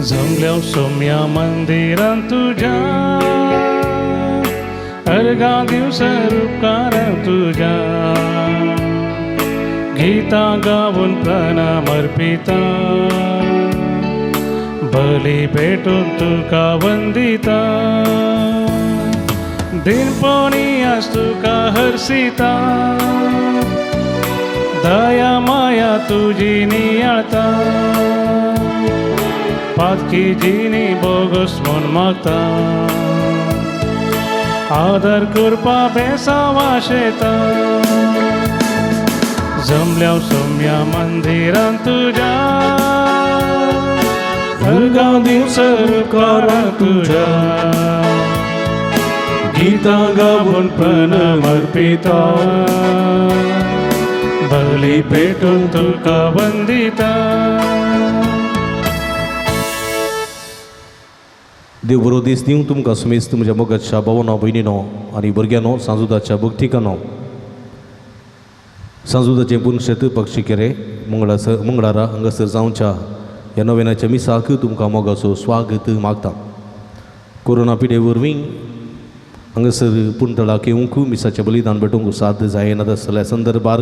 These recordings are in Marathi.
जमल्या सौम्या मंदिरात तुझ्या अर्घा दिवस रूपकार तुझ्या गीता गाऊन प्रणाम अर्पिता बली भेटून तुका वंदिता दिनपणी आज तुका हर्षिता दया माया तुझी नियाळता पातकी जिनी बोगस म्हूण मागता आदर कृपा बेसावा शेता जमल्या सौम्या मंदिरात तुझ्या अर्घा दिवस रूपकार तुझ्या गीता गाऊन प्रणाम अर्पिता बली पेटून तुका वंदिता. देव बरो दीस दिवं तुमकां सुमेस्त म्हज्या मोगाच्या भावांनो भयणीनो आनी भुरग्यांनो सांजुदाच्या भक्तिकांनो. सांजुदाचें पुनशेत पक्षिकेरे मंगळारा हांगासर जावच्या ह्या नव्यानाच्या मिसाक तुमकां मोगाचो स्वागत मागता. कोरोना पिडे वरवीं हांगासर पुंतळाक येवंक मिसाचें बलिदान भेटोवंक साद जायना आसल्या संदर्भार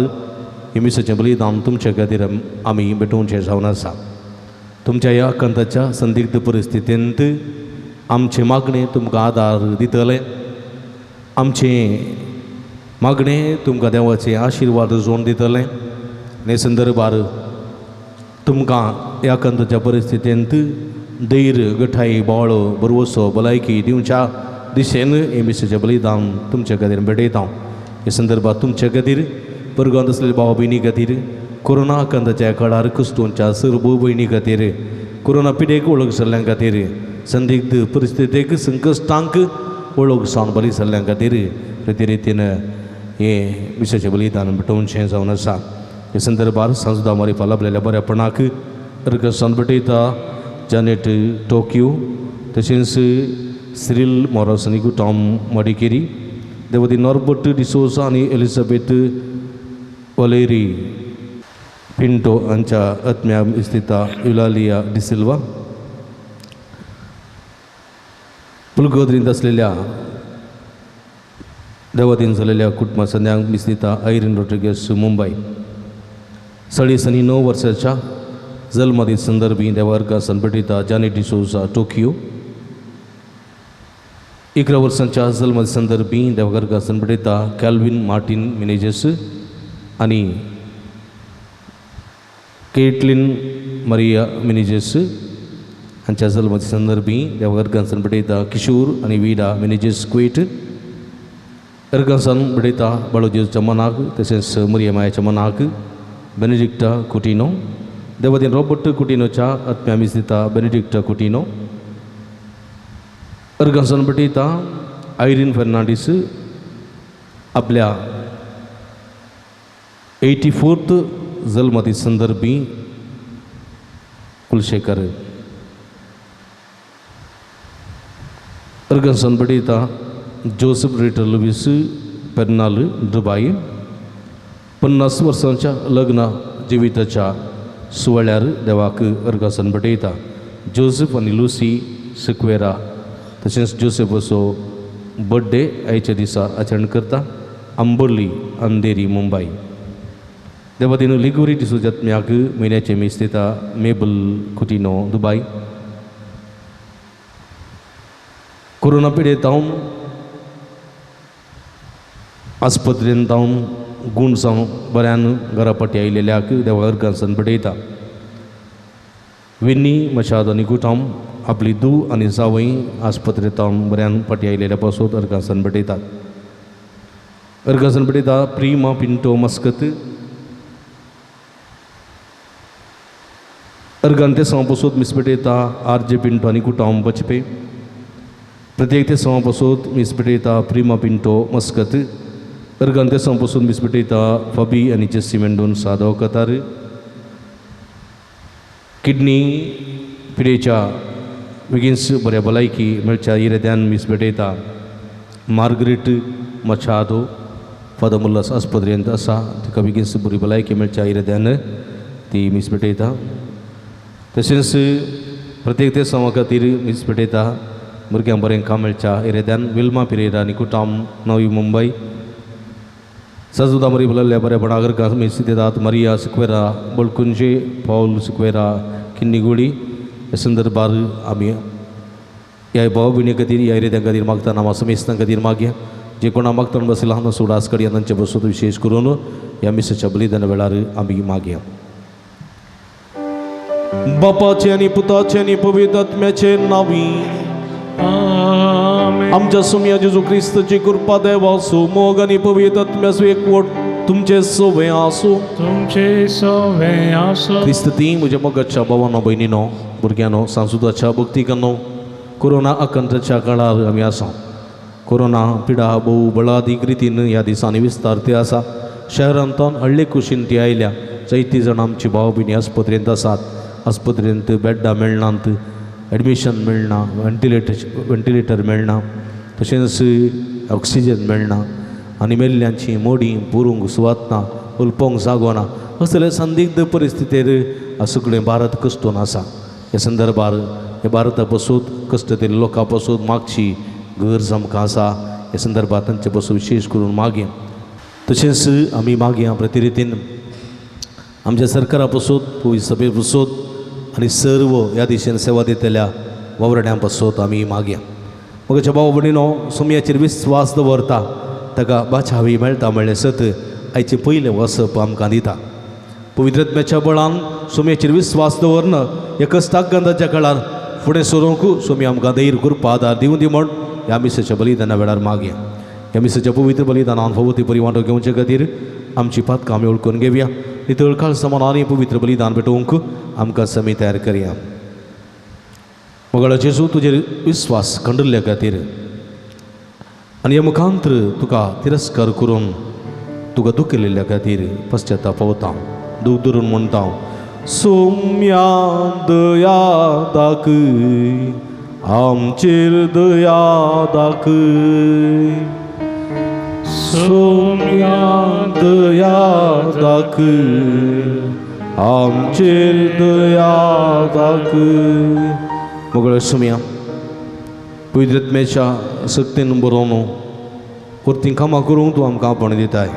हे मिसाचें बलिदान तुमचे खातीर आमी भेटोवचें जावन आसा. तुमच्या ह्या कंताच्या संदिग्ध परिस्थितींत आमचे मागणे तुमकां आदार दितले. आमचे मागणे तुमकां देवाचे आशिर्वाद जोड दितले. हे संदर्भार तुमकां ह्या कंताच्या परिस्थितींत धैर्य गठाई बोवाळो बरवसो भलायकी दिवच्या दिशेन हे मिसाचें बलिदान तुमचे खातीर भेटयता. हे संदर्भात तुमचे खातीर परगांत आसलेल्या भावा भयणी खातीर कोरोना कंताच्या काळार कुस्टोवच्या सर्व भयणी खातीर कोरोना पिडेक वळख जाल्ल्यां खातीर संदिग्ध परिस्थितीक संकश्टांक वळख जावन बली जाल्ल्यां खातीर रितीन हे मिसाचें बलिदान भेटोवचें जावन आसा. हे संदर्भार सांजुदा मारिफा लाभलेल्या बऱ्यापणाक अर्घसान भेटयता जानेट टोकियो तशेंच सिरिल मॉरस आनी टॉम मडिकेरी देवती नॉर्बर्ट डिसोसा आनी एलिझाबेथ वलेरी पिंटो हांच्या आत्म्या इस्तिता युलालिया डिसिल्वा पुलगोद्रींत असलेल्या देवातीन जालेल्या कुटुंबा सद्यांक मिस्तिता आयरीन रोड्रिगेस मुंबय सळीसनी 9 वर्साच्या जल्मदीत संदर्भी देवार्का सनबेटिता जानी डिसोजा टोकियो 11 वर्सांच्या जल्मदीत संदर्भी देवार्का सनबेटिता कॅल्विन मार्टिन मिनेजेस आणि केटलिन मरिया मिनेजेस हांच्या जल्मदीत संदर्भी देवार्कांसान भेटयता किशोर आनी विडा मिनेजेस क्वेट अर्गांसान भेटयता बाळोजेच्या मनाक तशेंच मरियमायाच्या मनाक बेनेडिक्टा कुटिनो देवातीन रॉबर्ट कुटिनोच्या आत्म्या मिस्तिता बेनेडिक्टा कुटिनो अर्गांसान भेटयता आयरीन फर्नांडीस आपल्या 84th जल्मदीत संदर्भी कुलशेखर अर्गांसान भेटयता जोसेफ रिटर लुईस पेर्नाल दुबाई 50 वर्सांच्या लग्न जिविताच्या सुवाळ्यार देवाक अर्गांसान भेटयता जोसेफ आनी लुसी सिक्वेरा तशेंच जोसेफाचो बर्थडे आयच्या दिसा आचरण करता आंबोली अंधेरी मुंबय देवातीन लिगोरी डिसोजात्म्याक म्हयन्याचे मिस्तिता मेबल कुटिनो दुबाय कोरोना पिडेत जावन आस्पत्रेंत जावन गूण जावन बऱ्यान घरा पाटी आयिल्ल्याक देवा अर्गांसान भेटयता विन्नी मशाद आनी गुटाम आपली धूव आनी जावय आस्पत्रेंत जावन बऱ्यान पाटी आयिल्ल्या पासत अर्गांसान भेटयतात. अर्गांसान भेटयता प्रिमा पिंटो मस्कत अर्गान ते सवां मिस भेटयता आरजे पिंटो आनी कुटाम बचपे प्रत्येक ते सवां मिस भेटयता Prima Pinto Muscat Ergantesan bisbetita Fabi आणि Jesse Mendon साधव कतार किडनी पिडेच्या बेगिन्स बऱ्या भलायकी मेळच्या इरेद्यान मिसबेटयता मार्गरेट मछादो फदमुल्लास आस्पत्रेंत आसा तिका बेगिन्स बरी भलायकी मेळच्या इरेद्यान ती मिसबेटयता तशेंच प्रत्येक ते सवा खातीर मिसबेटयता भुरग्यांक बरें काम मेळच्या इरेद्यान Wilma Pereira निकुटाम Navi Mumbai Sazuda Maria Bala Banagar Kasmi Siddhat Maria Sequera Bolkunje Paul Sequera Kinigudi Esender Bar Amia Yai Bob Vinikadir Yari Gadir Magta Namasamis Gadir Magia Jekona Maktan Basilana Sudas Karian Chabosu Vishesh Kurono Yamis Chabli than Velari Ami Magia Bapa Cheni Puta Cheni Povitat Meche Navi आमच्या सुमिया जेजू ख्रिस्ताची कृपा देवासो मोग आणि पवित्र आत्म्याचो एकवट तुमचे सोवे आसो ख्रिस्त ती म्हज्या मोगाच्या भावांनो भयणीनो भुरग्यांनो सांसुदाच्या भक्तिकांनो कोरोना आकंत्राच्या काळार आमी आसा कोरोना पिडा भोव बळादीक रितीन ह्या दिसांनी विस्तारती आसा शहरांतल्यान हळ्ळे कुशीन ती आयल्या जायतीं जाणां आमची भाव भयणी आस्पत्रेंत आसात आस्पत्रेंत बेड्डां मेळनात एडमिशन मेळना वेंटिलेटर मेळना तशेंच ऑक्सिजन मेळना आनी मेल्ल्यांची मोडीं पुरूंक सुवातना उलपोंक जागो ना असले संदिग्ध परिस्थितीर सगळें भारत कश्टून आसा ह्या संदर्भार हे भारता पासून कश्टतील लोकां पासून मागची गरज आमकां आसा ह्या संदर्भात तांचे पासून विशेश करून मागया तशेंच आमी मागया प्रती रितीन आमच्या सरकारा पासून पळय सभे पासून आनी सर्व ह्या दिशेन सेवा दितल्या वावरड्यां पासून आमी मागया मगाच्या भाव भयणीनो सुमयाचेर विस्वास दवरता ताका बाचावी मेळटा म्हणलें सत आयचे पयलें वसप आमकां दिता पवित्रत्म्याच्या बळान सुमयाचेर विस्वास दवरन ह्या कश्टाक गंधाच्या काळार फुडें सरूंक सुमी आमकां धैर्य कृपा आदार दिवं दी म्हण ह्या मिसाच्या बलिदाना वेळार मागया ह्या मिसाच्या पवित्र बलिदानान फवती परी वांटो घेवचे खातीर आमची पातकां आमी ओळखून घेवया नितळ काळ समान आनी पवित्र बलिदान पेटोवंक आमकां समी तयार करया मोगळा जेजू तुजेर विस्वास खंडरल्या खातीर आनी ह्या मुखांतर तुका तिरस्कार करून तुका दूख केलेल्या खातीर पश्चाताप पावता दूख धरून म्हणटा सोम्या दया दाखय आमचेर दया दाखय सोम्या दया दाखय आमचेर दया दाखय मोगळ्या सुमया पवित्रत्म्याच्या सक्तीन बरोवन परती कामां करूंक तूं आमकां आपण दिताय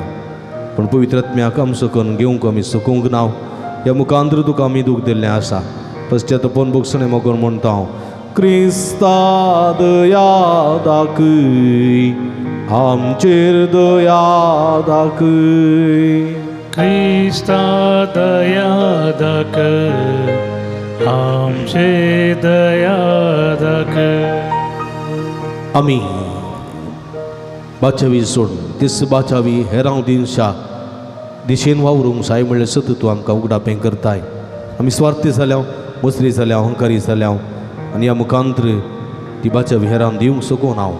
पण पवित्रत्म्याक आम सकून घेवंक आमी सकूंक नाव ह्या मुखांतर तुका आमी दूख दिल्लें आसा पश्चातापोवन भोगसणें मोगोन म्हणटा हांव क्रिस्ता दया दाखय आमचेर दया दाखय क्रिस्ता दया दाखय आमचे दया दाखय आमी बाचावी सोडून तीस बाचावी हेरांव दिनशा दिशेन वावरूंक जाय म्हणल्यार सतत तूं आमकां उगडापें करताय आमी स्वार्थी जाल्याव मसरी जाल्याव अहंकारी जाल्याव आनी ह्या मुखांतर ती बाचावी हेरांव दिवंक सकून हांव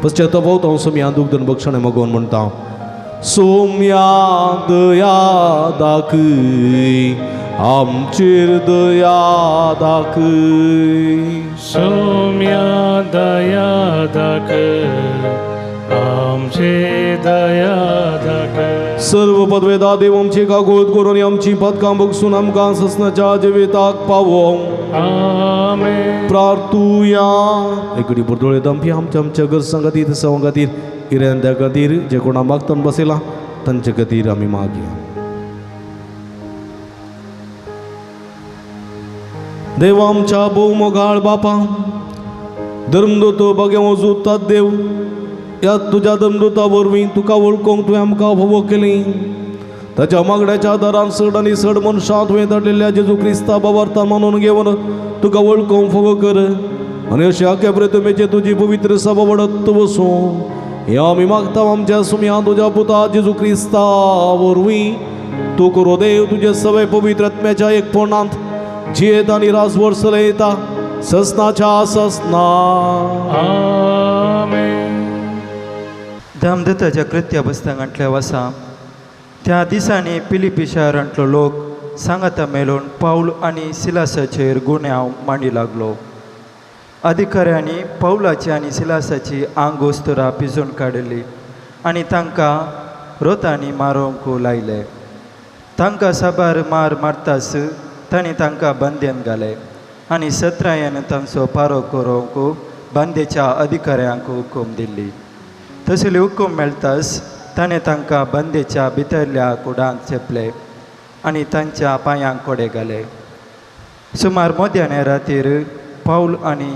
पश्चाताप पावता हांव सोम्या दूख धरून भक्षणें मागोवन म्हणटा सोम्या दया दाखय आमचेर दया दाखय सोम्या दया दाखय आमचे दया दाखय सर्व पदवेदा देव आमची कागोद करून आमची पदकां बगसून आमकां ससनाच्या जिविताक पावो आमेन प्रार्थुया एकडी बुरदोळे दंपी आमच्या आमच्या गरजां खातीर सवां खातीर इरेंद्या खातीर जे कोणा मागतान बसयला तांचे खातीर आमी मागया देवा आमच्या भोव मोगाळ बापा धर्मदूत बगे वजूतात देव या तुझ्या धर्मदूता वरवीं तुका वळखूंक तुवें आमकां फोव केली ताच्या मागण्याच्या दारान चड आनी चड मनशां तुवें धाडलेल्या जेजू क्रिस्ता बाबार्थान मानून घेवन तुका वळखूंक फोव कर आनी अशें आख्या प्रथमेचे तुजी पवित्र सभा वडत वसूं हें आमी मागता आमच्या सुम्या तुज्या पुता जेजू क्रिस्ता वरवीं तूं करो देव तुजे सगळे पवित्र आत्म्याच्या एकपणांत जियेत आनी रासभर चलयता ससनाच्या ससना आमेन धामदत्ताच्या कृत्या पुस्तकांतल्या वसा त्या दिसांनी फिलिपी शारांतलो लोक सांगाता मेळून पाऊल आनी सिलासाचेर गुन्यांव मांडी लागलो. अधिकाऱ्यांनी पाऊलाची आनी सिलासाची आंगोस्तरां पिजून काडली आनी तांकां रोतांनी मारूंक लायले. तांकां साबार मार मारताच तांणी तांकां बंदेन घाले आनी 17 तांचो पारो करूंक बंदेच्या अधिकाऱ्यांक हुकूम दिल्ली. तसले हुकूम मेळटाच ताणें तांकां बंदेच्या भितरल्या कुडांत चेपले आनी तांच्या पांयांक कोडे घाले. सुमार मोद्याने रातीर पाऊल आनी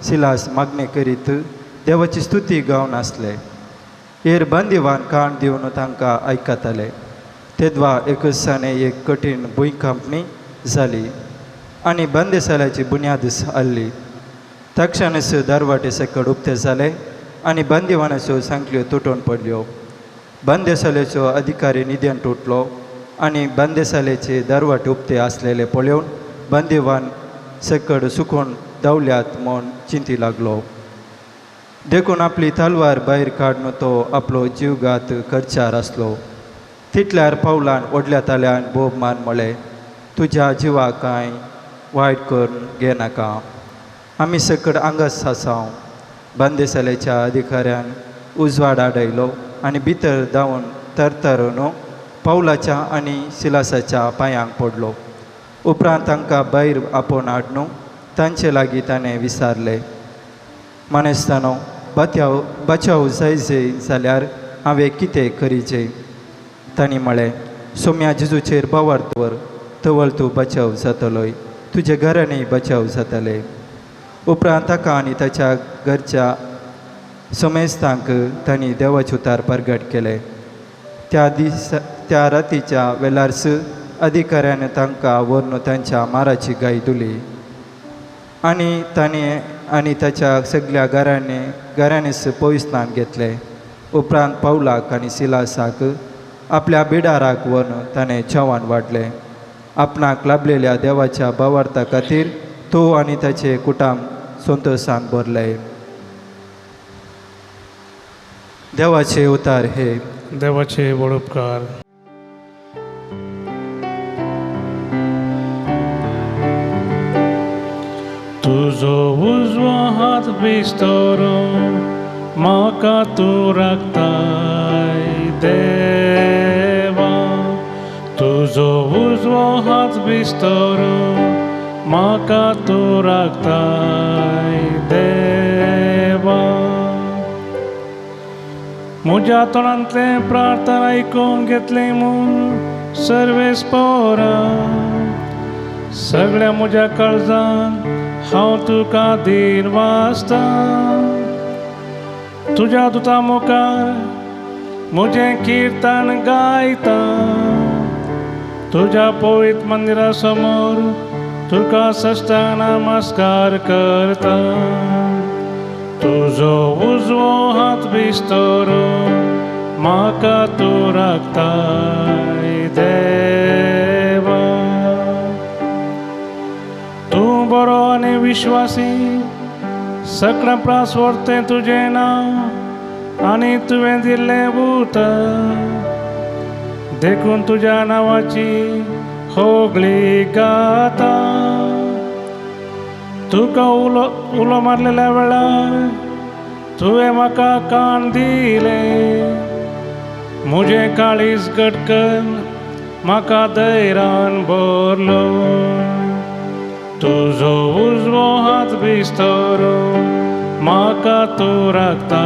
सिलास मागणे करीत देवाची स्तुती गावन आसले. हेर बंदिवान काण दिवन तांकां आयकताले. तेदवा एकच दिसांनी एक कठीण भुंयकांपणी जाली आनी बंदेसाल्याची बुन्याद हाल्ली. तक्षणच दरवाटे सकट उक्ते जाले आनी बंदिवानाच्यो सांखल्यो तुटून पडल्यो. बंदेसाल्याचो अधिकारी निदेन तुटलो आनी बंदेसाल्याचे दरवाटे उक्ते आसलेले पळोवन बंदिवान सकट सुकून धांवल्यात म्हूण चिंती लागलो. देखून आपली तलवार भायर काडून तो आपलो जीवघात करच्यार आसलो. तितल्यार पावलान ओडल्या ताल्यान बोब मान म्हळें, तुज्या जिवाक कांय वायट करून घेनाका, आमी सकट आंगास सासांव. बंदेसाल्याच्या अधिकाऱ्यान उजवाड आडयलो आनी भितर धांवन तरतरून पावलाच्या आनी सिलासाच्या पांयांक पडलो. उपरांत तांकां भायर आपोवन हाडून तांचे लागीं ताणें विचारलें, मानेस्तानो, बचाव जाय जाल्यार हांवें कितें करीचें? तांणी म्हळें, सोम्या जेजूचेर बावर दवर, तवळ तूं बचाव जातलोय, तुजे घरानय बचाव जातले. उपरांत ताका आनी ताच्या घरच्या समेस्तांक तांणी देवाचे उतार परगट केले. त्या रातीच्या वेळारच अधिकाऱ्यान तांकां व्हरून तांच्या माराची गाय दिली आनी तांणी आनी ताच्या सगळ्या घरांनीच पविस्नान घेतले. उपरांत पावलाक आनी सिलासाक आपल्या बिडाराक व्हरून ताणें जेवण वाडलें. आपणाक लाभलेल्या देवाच्या भावार्था खातीर तो आनी ताचे कुटुंब संतोशान भरले. देवाचे उतार हे. देवाचे व्हड उपकार. तुजो उजवो हात विस्तरून म्हाका तूं राखताय देवा. तुजो उजवो हात विस्तरून म्हाका तूं राखताय देवा. म्हज्या तोंडांतलें प्रार्थना आयकून घेतलें म्हूण सर्वेस्परा. सगळ्या म्हज्या काळजान हांव तुका दीन वाजता. तुज्या दुता मुखार म्हजें किर्तन गायता. तुज्या पवित्र मंदिरा समोर तुका सश्टांग नमस्कार करता. तुजो उजवो हात विस्तरून म्हाका तूं राखताय देवा. तूं बरो आनी विश्वासी, सकळें प्रास व्हरतें तुजें नांव आनी तुवें दिल्लें उतर. देखून तुज्या नांवाची होगळी गाता. तुका उलो मारलेल्या वेळार तुवें म्हाका कान दिलें. म्हजें काळीज घटकन म्हाका धैर्यान भरलो. तुजो उजवो हात विस्तरून म्हाका तूं राखता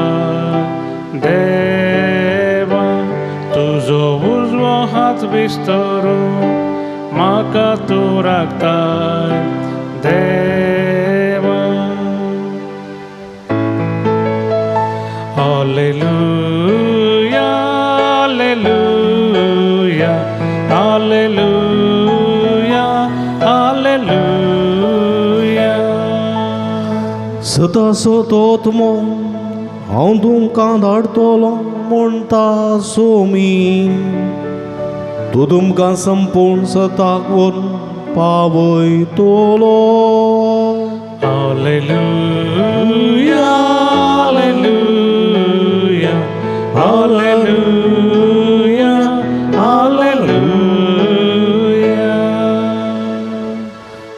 देवा. तुजो उजवो हात विस्तरून म्हाका तूं राखता देवा. Hallelujah, hallelujah, hallelujah, hallelujah. सता सतोत्मो हांव तुमकां धाडटलो म्हणटा सोमी. तूं तुमकां संपूर्ण सताक व्हरून पावयतलो. हालेलुया, हालेलुया,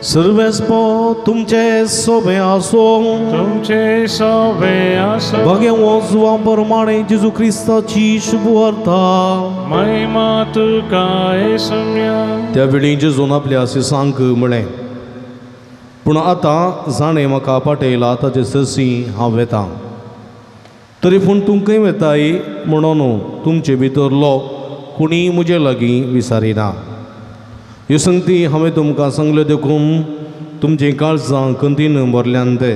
सर्वेस्पो तुमचे सोबे आसो तुमचे सोबे आसो भगें वचवा प्रमाणे जेजू क्रिस्ताची शुभ वार्ता महिमा तुका येसुम्या त्या वेळी जेजून आपल्या आशिसांक म्हळें पूण आतां जाणें म्हाका पाटयला ताचे ससी हांव वेतां तरी पूण तुमकांय वेताय म्हणून तुमचे भितरलो कुणी म्हजे लागीं विचारिना ह्यो संगती हांवें तुमकां सांगल्यो देखून तुमची काळजां कंतीन भरल्यान ते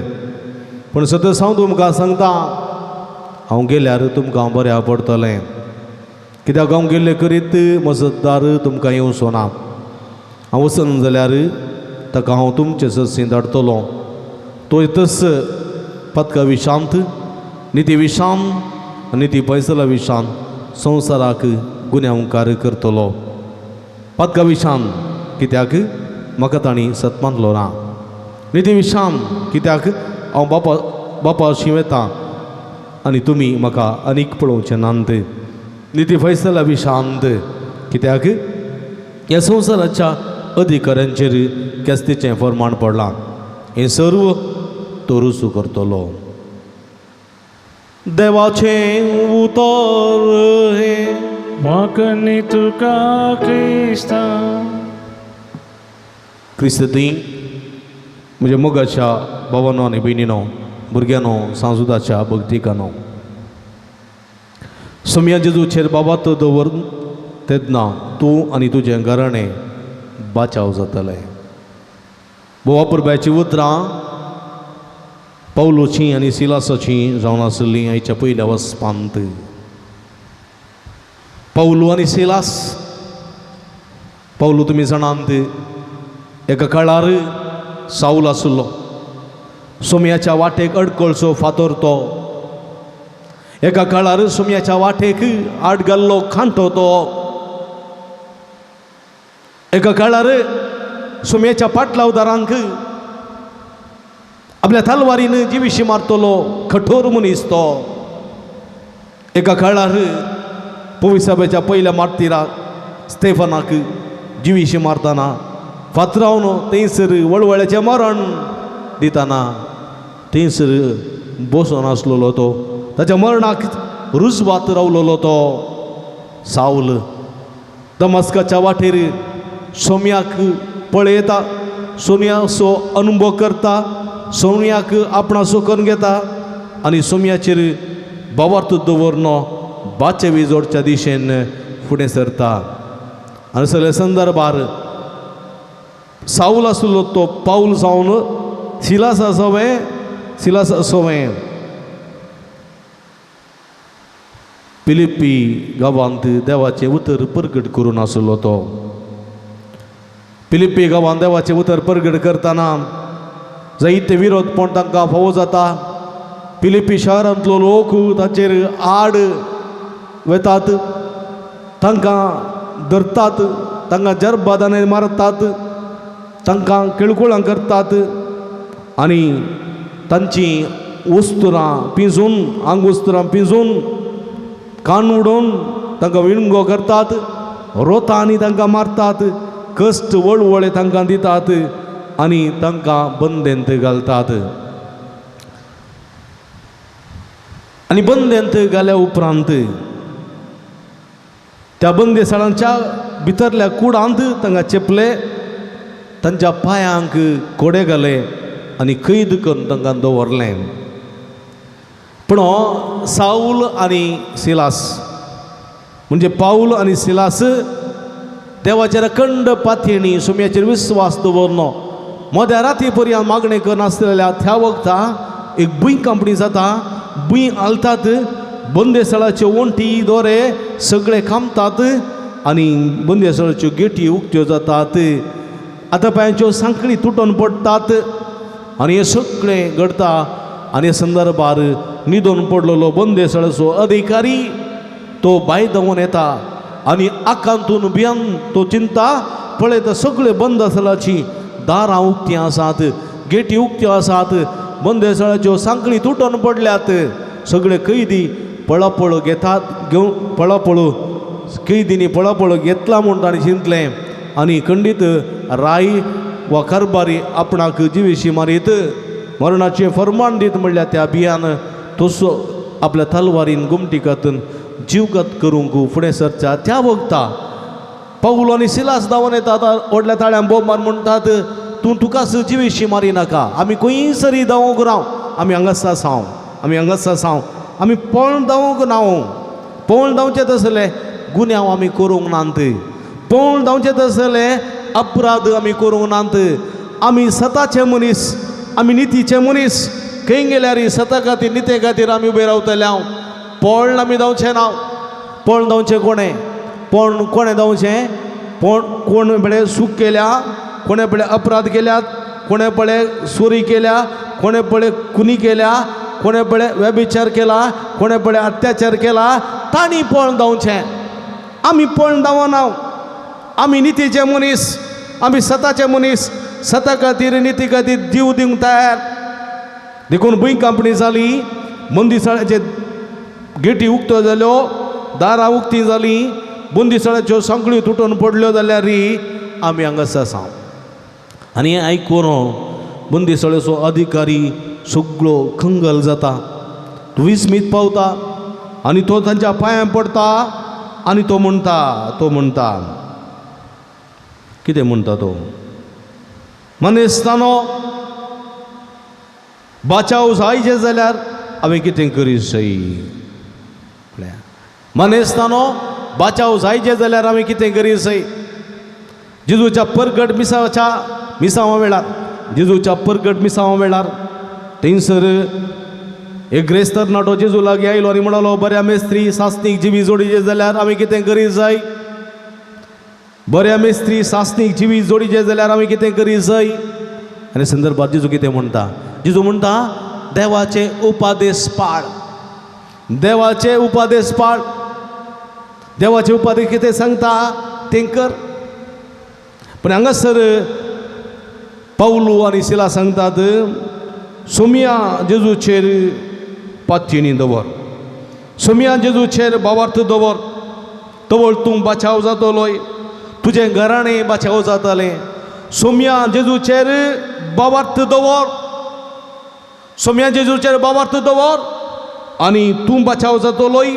पूण सतत हांव तुमकां सांगता हांव गेल्यार तुमकां बऱ्या पडटलें कित्याक हांव गेल्ले करीत मजतदार तुमकां येवचो ना हांव वचन जाल्यार ताका हांव तुमचे ससी धाडटलो तो येतस पदका विशांत निती विशांत निती पैसला विशांत संवसाराक गुन्यांवकार करतलो पदका विशांत कित्याक म्हाका ताणी सत मानलो ना निती विशांत कित्याक हांव बापा शिंवेतां आनी तुमी म्हाका आनीक पळोवचे नांत निती फैसला विशांत कित्याक ह्या संवसाराच्या अधिकाऱ्यांचेर केस्तीचें फर्माण पडलां हें सर्व तो रुजू करतलो देवाचें उतर हें वाकनी तुका क्रिस्ता क्रिस्ती म्हणजे मोगाच्या भावांनो आनी भयणीनो भुरग्यांनो सांजुदाच्या भक्तिकानो सोम्या जेजूचेर बाबात दवर तेन्ना तूं आनी तुजें घराणें बाचाव जातलें बोवा पुरब्याची उतरां पौलोचीं आनी सिलासाचीं जावन आसलीं आयच्या पयल्या वचपांत पौलो आनी सिलास पौलो तुमी जाणांत एका काळार साऊल आसलो सोम्याच्या वाटेक अडकळचो फातर तो एका काळार सोम्याच्या वाटेक आड घाल्लो खांटो तो एका काळार सोम्याच्या पाटलावदारांक आपल्या तलवारीन जिवीशी मारतलो कठोर मनीस तो एका काळार पविसाब्याच्या पहिल्या मार्तिराक स्तेफनाक जिवीशी मारतना फातरावन थंयसर वळवळ्याचें मरण दितना थंयसर बसून आसलेलो तो ताच्या मरणाक रुजवात रावलेलो तो साऊल दमस्काच्या वाटेर सोम्याक पळयता सोम्याचो अनुभव करता सोम्याक आपणाचो करून घेता आनी सोम्याचेर बावार्थ दवरनो बाचे विजोडच्या दिशेन फुडें सरता आनी सगळ्या संदर्भार साऊल आसलो तो पाऊल जावन सिलास आसोवें फिलिप्पी गांवांत देवाचें उतर प्रगट करून आसलो तो फिलिप्पी गांवांत देवाचें उतर प्रगट करतना जायते विरोधपण तांकां फावो जाता फिलिप्पी शारांतलो लोक ताचेर आड वेतात तांकां धरतात तांकां जरबादाने मारतात तांकां किळकुळां करतात आनी तांची वस्तुरां पिंजून आंग वस्तुरां पिंजून कान उडोवन तांकां विणगो करतात रोतांनी तांकां मारतात कश्ट वळवळे तांकां दितात आनी तांकां बंदेंत घालतात आनी बंदेंत घाल्या उपरांत त्या बंदेसाळांच्या भितरल्या कुडांत तांकां चेपले तांच्या पांयांक कोडे घाले आनी कैद करून तांकां दवरलें पूण साऊल आनी सिलास म्हणजे पाऊल आनी सिलास देवाचेर अखंड पातयेणी सोम्याचेर विस्वास दवरलो मध्या राती पर्यंत मागणी करनासलेल्या त्या वखदा एक भुंय कंपनी जाता भुंय हालतात बंदेसाळाच्यो वंटी दोरे सगळे कामतात आनी बंदेसाळाच्यो गेटी उक्त्यो जातात आतापायांच्यो सांखळी तुटून पडटात आनी हे सगळें घडटा आनी ह्या संदर्भार न्हिदून पडलेलो बंदेसाळाचो अधिकारी तो भायर धांवून येता आनी आकांतून भियान तो चिंता पळयता सगळे बंदेसाळाची दारां उक्तीं आसात गेटी उक्त्यो आसात बंदेसाळाच्यो सांखळी तुटून पडल्यात सगळे कैदी पळापळ घेतात घेवन पळापळ कैदींनी पळापळ घेतला म्हूण ताणें चिंतलें आनी खंडीत राय वा कारबारी आपणाक जिवेशी मारीत मरणाचे फरमान दीत म्हणल्यार त्या बियान तसो आपल्या तलवारीन गुमटिकातून जीवगत करूंक फुडें सरता त्या वखता पाऊल आनी सिलास धांवन येतात व्हडल्या ताळ्यान बोब मार म्हणटात तूं तुकाच जिवेशी मारी नाका आमी खंयसरी धांवूंक राव आमी हांगासा साव आमी हांगासा साव आमी पळोवन धांवूंक नाव पळोवन धांवचें तसले गुन्यांव आमी करूंक नात पळोवन धांवचें तसले अपराध आमी करूंक नात आमी सताचे मनीस आमी नितीचे मनीस खंय गेल्यार सता खातीर निते खातीर आमी उबे रावतले हांव पळोवन आमी धांवचें ना पळोवन धांवचें कोणें पण कोणें धांवचें कोण बळे सूख केल्या कोणे बळे अपराध केल्यात कोणे बळे चोरी केल्या कोणे बळे खुनी केल्या कोणे बळे व्यभिचार केला कोणे बळे अत्याचार केला तांणी पळोवन धांवचें आमी पळोवन धांवना आमी नितीचे मनीस आमी सताचे मनीस सता खातीर निती खातीर जीव दिवंक तयार देखून भंय कंपनी जाली मंदिसाळ्याचे गेटी उक्त्यो जाल्यो दारां उक्तीं जालीं बंदिसाळ्याच्यो सांखळ्यो तुटून पडल्यो जाल्यार आमी हांगासर आसा आनी हें आयकून बंदिसाळ्याचो अधिकारी सगळो खंगल जाता विस्मीत पावता आनी तो तांच्या पांयां पडटा आनी तो म्हणटा कितें म्हणटा तो मनेस्तानो बाचाव जायचे जाल्यार हांवें कितें करी सई मनेस्तानो बाचाव जायचे जाल्यार हांवें कितें करी सई जेजूच्या परगट मिसावा वेळार जेजूच्या परगट मिसावा वेळार थंयसर एक ग्रेस्त तरणाटो जेजू लागीं आयलो आनी म्हणलो बऱ्या मेस्त्री सासणीक जिवी जोडीचे जाल्यार हांवें कितें करी जाय बऱ्या मेस्त्री सासणीक जिवी जोडीचे जाल्यार हांवें कितें करी जाय आनी संदर्भात जेजू कितें म्हणटा जेजू म्हणटा देवाचे उपादेश पाळ देवाचे उपादेश पाळ देवाचे उपादेश कितें सांगता तें कर पण हांगासर पाऊल आनी सिला सांगतात सोमिया जेजूचेर पातयेनी दवर सोमिया जेजूचेर भावार्थ दवर तवळ तूं बाचाव जातलोय तुजें घराणें बाचाव जातलें सोमिया जेजूचेर भावार्थ दवर सोमिया जेजूचेर भावार्थ दवर आनी तूं बाचाव जातलोय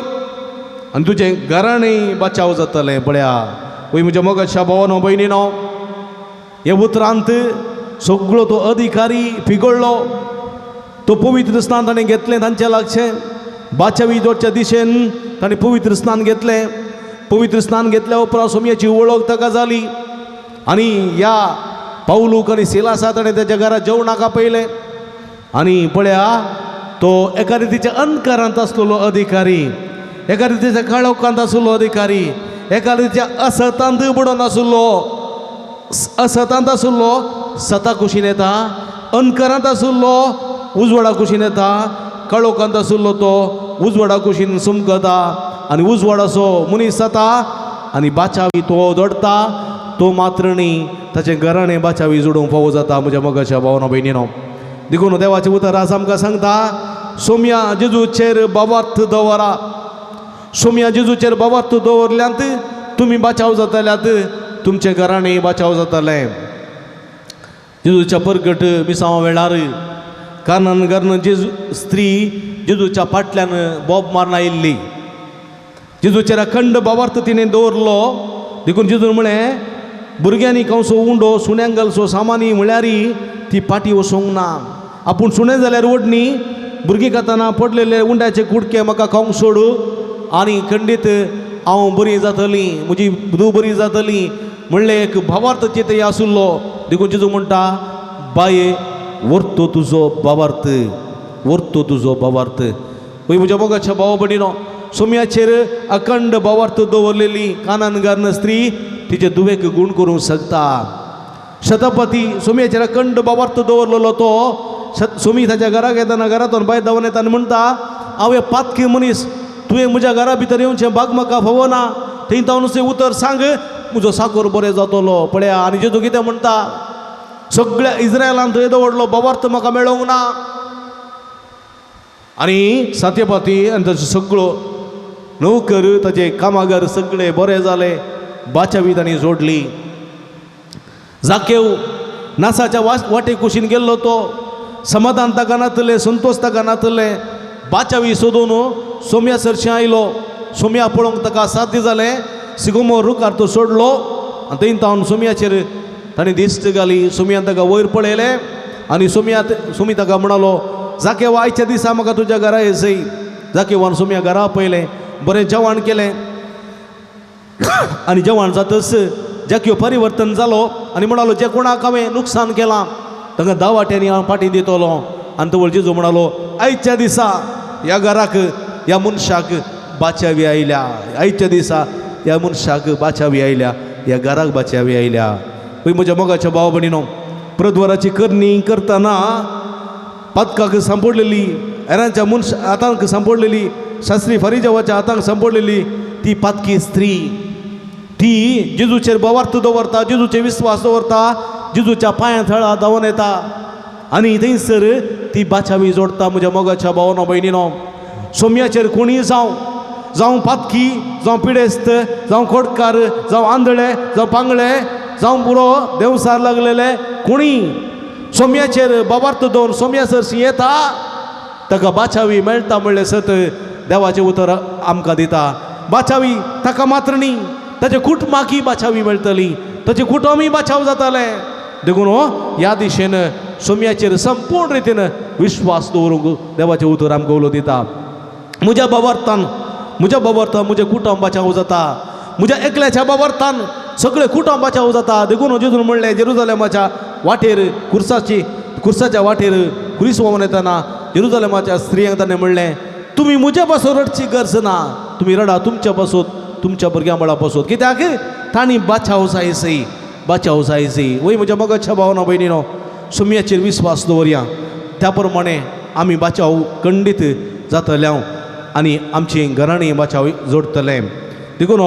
आनी तुजें घराणें बाचाव जातलें पळया वय म्हज्या मोगाच्या भावानो भयणीनो हे उतरांत सगळो तो अधिकारी पिगळ्ळो तो पवित्र स्नान ताणें घेतलें तांचे लागचें बाचावी जोडच्या दिशेन ताणें पवित्र स्नान घेतलें पवित्र स्नान घेतल्या उपरांत सोमयाची वळख ताका जाली आनी ह्या पाऊलूक आनी सिलासा ताणें तेच्या घरा जेवणाक आपयलें आनी पळया तो एका रितीच्या अंधकारांत आसलेलो अधिकारी एका रितीच्या काळोखांत आसलेलो अधिकारी एका रितीच्या असतांत बुडोन असतांत आसलो सता कुशीन येता अंधकारांत आसलो उजवाडा कुशीन येता काळोखांत आसलो तो उजवाडा कुशीन सुमकता आनी उजवाडाचो मनीस जाता आनी बाचावी तो जोडटा तो मात्र न्ही ताचें घराणें बाचावी जोडूंक फावो जाता म्हज्या मोगाच्या भावना भयणीनो देखून देवाचें उतर आज आमकां सांगता सोम्या जेजूचेर भावार्थ दवरा सोम्या जेजूचेर भावार्थ दवरल्यांत तुमी बाचाव जातल्यात तुमचें घराणें बाचाव जातलें जेजूच्या परगट मिसावा वेळार कानान घालून जेजू स्त्री जेजूच्या फाटल्यान बोब मारून आयिल्ली जेजूचेर अखंड भावार्थ तिणें दवरलो देखून जेजून म्हळें भुरग्यांनी कंसो उंडो सुण्यांक घालचो सामानी म्हळ्यार ती फाटी वचोंक ना आपूण सुणें जाल्यार ओडनी भुरगीं खाताना पडलेले उंड्याचे कुडके म्हाका खावंक सोड आनी खंडीत हांव बरी जातली म्हजी धूव बरी जातली म्हणलें एक भावार्थ चितें आसुल्लो देखून जेजू म्हणटा बाये व्हरतो तुजो भावार्थ व्हरतो तुजो भावार्थ पळय म्हज्या मोगाच्या भावा भयणीनो सोम्याचेर अखंड भावार्थ दवरलेली कानान घालून स्त्री तिचे दुवेक गूण करूंक शकता शतपती सोम्याचेर अखंड भावार्थ दवरलेलो तो सोमी ताच्या घराक येताना घरांतून भायर धांवन येता आनी म्हणटा हांव हे पातकी मनीस तुवें म्हज्या घरा भितर येवचें भाग म्हाका फावो ना थंय जावन अशें उतर सांग म्हजो साकर बरें जातलो पळया आनी जेजू कितें म्हणटा सगळ्या इस्रायलान थंय दवरलो भावार्थ म्हाका मेळोंक ना आनी सात्यपाती आनी ताचो सगळो नोकर ताचे कामागार सगळे बरे जाले बाचावी तांणी जोडली जाकेव नासाच्या वाटे कुशीन गेल्लो तो समाधान ताका नातले संतोष ताका नातले बाचावी सोदून सोम्या सरशी आयलो सोम्या पळोवंक ताका साध्य जालें सिगोमो रुकार तो सोडलो आनी थंय तावन सोम्याचेर ताणें दिश्ट घाली सोम्यान ताका वयर पळयलें आनी सोमी ताका म्हणालो जाके वा आयच्या दिसा म्हाका तुज्या घरा येसय जाके वान सोम्या घरा पयलें बरें जेवण केलें आनी जेवण जातच जाक्यो परिवर्तन जालो आनी म्हणालो जे कोणाक हांवें नुकसान केलां तांकां 10 वाट्यांनी हांव फाटीं दितलो आनी तो जेजू म्हणालो आयच्या दिसा ह्या घराक ह्या मनशाक बाचावी आयल्या आयच्या दिसा ह्या मनशाक बाचावी आयल्या ह्या घराक बाचावी आयल्या पळय म्हज्या मोगाच्या भाव भयणीनो प्रद्वाराची करणी करतना पातकाक सांपडलेली हेरांच्या हातांक सांपडलेली शास्त्री फरिजावाच्या हातांक सांपडलेली ती पातकी स्त्री ती जेजूचेर बोवार्थ दवरता जेजूचेर विस्वास दवरता जेजूच्या पांया थळा धांवन येता आनी थंयसर ती बाचावी जोडटा म्हज्या मोगाच्या भावानो भयणीनो सोम्याचेर कोणीय जावं पातकी जावं पिडेस्त जावं खोडकार जावं आंधळे जावं पांगळे जावं पुरो देवसार लागलेले कोणी सोम्याचेर बोवार्थ दवरून सोम्या सरशी येता ताका बाचावी मेळटा म्हणलें सत देवाचें उतर आमकां दिता बाचावी ताका मात्र न्ही ताचे कुटुंबाकी बाचावी मेळटली ताचे कुटुंबूय बाचाव जाताले देखून ह्या दिशेन सोम्याचेर संपूर्ण रितीन विश्वास दवरूंक देवाचें उतर आमकां उलो दिता म्हज्या बाबार्थान म्हजें कुटुंब बाचाव जाता म्हज्या एकल्याच्या बाबार्थान सगळे कुटुंब बाचाव जाता देखून जेजून म्हणलें जेरुजालेमाच्या वाटेर खुर्साच्या वाटेर खुरीस व्होंवन येतना जेरुजालेमाच्या स्त्रियांक ताणें म्हणलें तुमी म्हज्या पासून रडची गरज ना तुमी रडा तुमच्या पासून तुमच्या भुरग्यां बाळा पासून कित्याक तांणी बाचाव जायसy वय म्हज्या मोगाच्या भावानो भयणीनो सोम्याचेर विस्वास दवरया त्या प्रमाणे आमी बाचाव खंडीत जातल्या आनी आमची घराणी बाचाव जोडटले देखून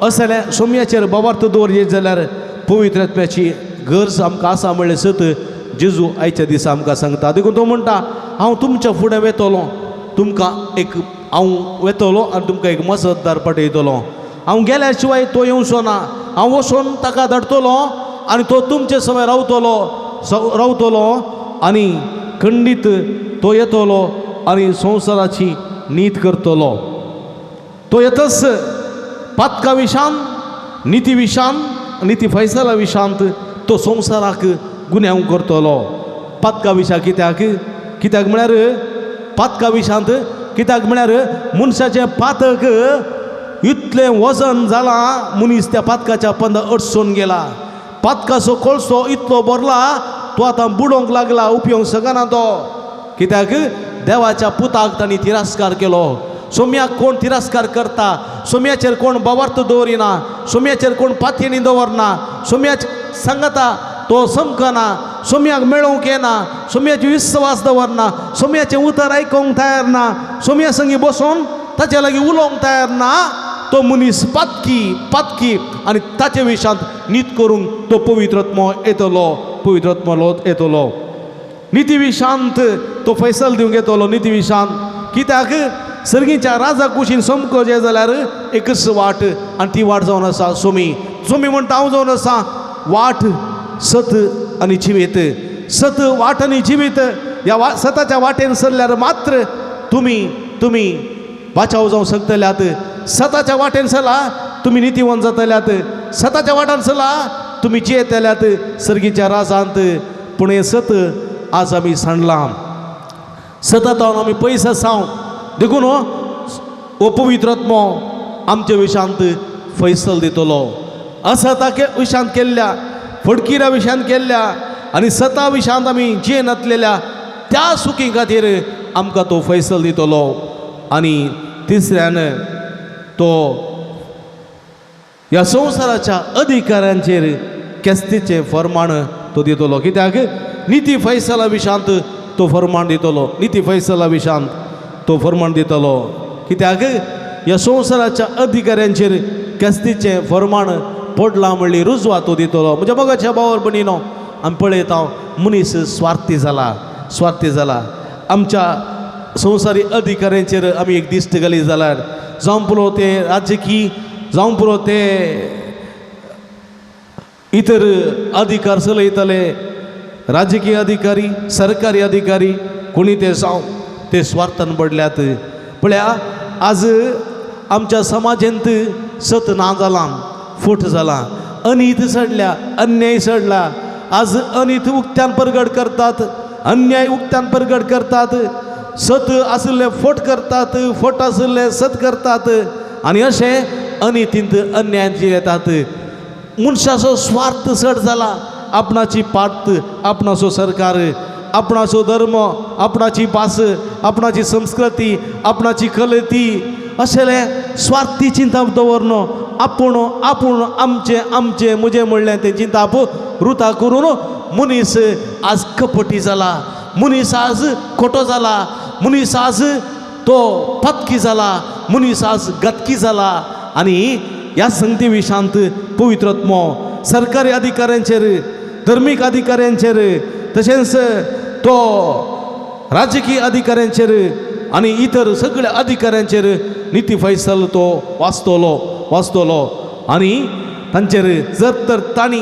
असले सोम्याचेर बोवार्थ दवरले जाल्यार पवित्र आत्म्याची गरज आमकां आसा म्हणलें सत जेजू आयच्या दिसा आमकां सांगता देखून तो म्हणटा हांव तुमच्या फुडें वेतलो तुमकां हांव वेतलो आनी तुमकां एक मजतदार पठयतलो हांव गेल्या शिवाय तो येवचो ना हांव वचून ताका धाडटलो आनी तो तुमचे समय रावतलो आनी खंडीत तो येतलो आनी संवसाराची नीत करतलो तो येतच पातका विशांत नीती विशांत नीती फैसला विशांत तो संवसाराक गुन्यांव करतलो पातका विशां कित्याक म्हळ्यार पातका विशांत कित्याक म्हळ्यार मनशाचें पातक इतलें वजन जालां मनीस त्या पातकाच्या पंदा अडसून गेला पातकाचो कोळसो इतलो भरला तो आतां बुडोवंक लागला उपयोग शकना तो कित्याक देवाच्या पुताक तांणी तिरस्कार केलो सोम्याक कोण तिरस्कार करता सोम्याचेर कोण बोवार्थ दवरिना सोम्याचेर कोण पातयेनी दवरना सोम्याच सांगता तो समकना सोम्याक मेळोवंक येना सोम्याचे विस्वास दवरना सोम्याचें उतर आयकोंक तयार ना सोम्या संगी बसोन ताचे लागीं उलोवंक तयार ना तो मनीस पातकी आनी ताचे विशांत नीत करूंक तो पवित्रत्म येतलो नीती विशांत तो फैसल दिवंक येतलो नीती विशांत कित्याक सर्गीच्या राजा कुशीन समकोचे जाल्यार एकच वाट आनी ती वाट जावन आसा सोमी म्हणटा हांव जावन आसा वाट सत आनी जिवीत सत वाट आनी जिवीत ह्या सताच्या वाटेन सरल्यार मात्र तुमी बाचाव जावंक शकतल्यात सताच्या वाटेन सरला तुमी नितीवन जातल्यात सताच्या वाटान सरला तुमी जियेतल्यात सर्गीच्या राजांत पूण हें सत आज आमी सांडलां सतत आमी पयस आसां देखून हो पवित्रत्म आमच्या विशांत फैसल दितलो असताके विशांत केल्ल्या फडकिऱ्या विशांत केल्ल्या आनी सता विशांत आमी जिये नातलेल्या त्या सुखी खातीर आमकां तो फैसल दितलो आनी तिसऱ्यान तो ह्या संवसाराच्या अधिकाऱ्यांचेर केस्तीचें फर्माण तो दितलो कित्याक निती फैसला विशांत तो फर्माण दितलो निती फैसला विशांत तो फर्माण दितलो कित्याक ह्या संवसाराच्या अधिकाऱ्यांचेर केस्तीचें फर्माण पडलां म्हणली रुजवा तो दितलो म्हणजे मोगाच्या भावार भयणीनो आमी पळयता मनीस स्वार्थी जाला आमच्या संवसारी अधिकाऱ्यांचेर आमी एक दिश्ट घाली जाल्यार जावं पुरो ते राजकीय जावं पुरो ते इतर अधिकार चलयतले राजकीय अधिकारी सरकारी अधिकारी कोणी ते जावं ते स्वार्थान पडल्यात पळया आज आमच्या समाजांत सत ना जाला फूट जाला अनित सडल्या अन्याय सडला आज अनित उक्त्यान प्रगट करतात अन्याय उक्त्यान प्रगट करतात सत आसले फट करतात फट आसले सत करतात आणि असे अनितींत अन्याय येतात मनशाचो स्वार्थ चड जाला आपणाची पाट आपणाचो सरकार आपणाचो धर्म आपणाची भास आपणाची संस्कृती आपणाची कलती अशेले स्वार्थी चिंता दवरनो आपूण आपूण आमचे आमचे मुजे म्हणलें तें चिंता आपूण रुता करून मनीस आज कपटी जाला मनीस आज खोटो जाला मनीस आज तो पत्की जाला मनीस आज गतकी जाला आणि ह्या संगती विशांत पवित्रत्मो सरकारी अधिकाऱ्यांचेर धर्मीक अधिकाऱ्यांचेर तशेंच तो राजकीय अधिकाऱ्यांचेर आणि इतर सगळ्या अधिकाऱ्यांचेर नीती फैसल तो वाचतलो आणि तांचेर जर तर तांणी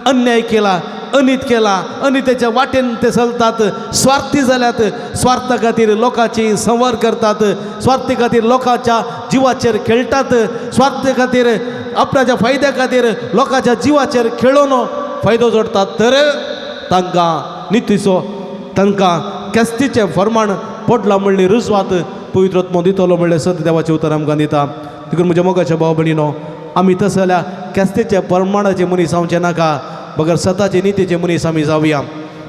अन्याय केला अनित केला अनितेच्या वाटेन ते चलतात स्वार्थी जाल्यात स्वार्था खातीर लोकांची संवाद करतात स्वार्थी खातीर लोकांच्या जिवाचेर खेळटात स्वार्थी खातीर आपणाच्या फायद्या खातीर लोकांच्या जिवाचेर खेळून फायदो जोडतात तर तांकां नितीचो तांकां केस्तीचें फर्माण पडलां म्हणली रुजवात पवित्रत्मो दितलो म्हणलें सत देवाचें उतर आमकां दिता देखून म्हज्या मोगाच्या भाव भयणीनो आमी तशें जाल्यार केस्तीच्या प्रमाणाचे मनीस जावचे नाका बगर सताचे नितीचे मनीस आमी जावया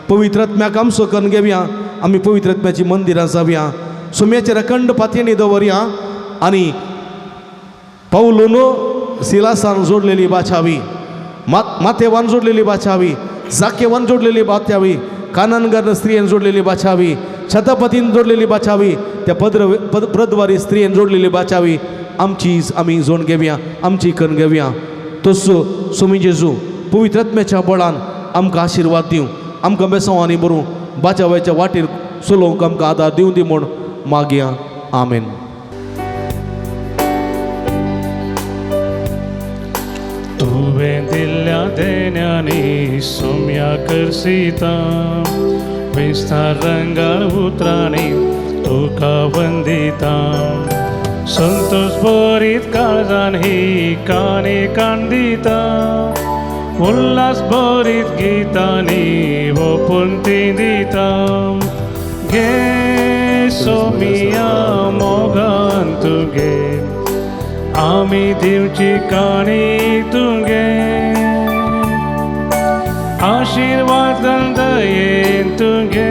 पवित्रत्म्याक आमचो करून घेवया आमी पवित्रत्म्याची मंदिरां जावया सुम्याचेर अखंड पातयेणी दवरया आनी पावलून सिलासान जोडलेली बाचावी माथेवान जोडलेली बाचावी जाकेवान जोडलेली बाचावी काननगर स्त्रियेन जोडलेली बाचावी छत्रपतीन जोडलेली बाचावी त्या प्रदवारी स्त्रियेन जोडलेली बाचावी आमचीच आमी जोड घेवया आमची करून घेवया तसो सुमी जेजू पवित्रत्म्याच्या बळान आमकां आशिर्वाद दिवं आमकां बेसांवांनी बरोवन बाचाव्याच्या वाटेर चलोवंक आमकां आदार दिवं दी म्हूण मागया आमेन. तुवें दिल्ल्या देण्यानी सोम्या करसिता विस्तार रंगाळ उतरांनी तुका वंदिता संतोष भरीत काळजान ही काणी कांदिता उल्हास भरीत गितांनी ओपून ती दिता घे सोमिया मोगान तुगे आमी दिवची काणी तुगे आशीर्वाद दयेन तुगे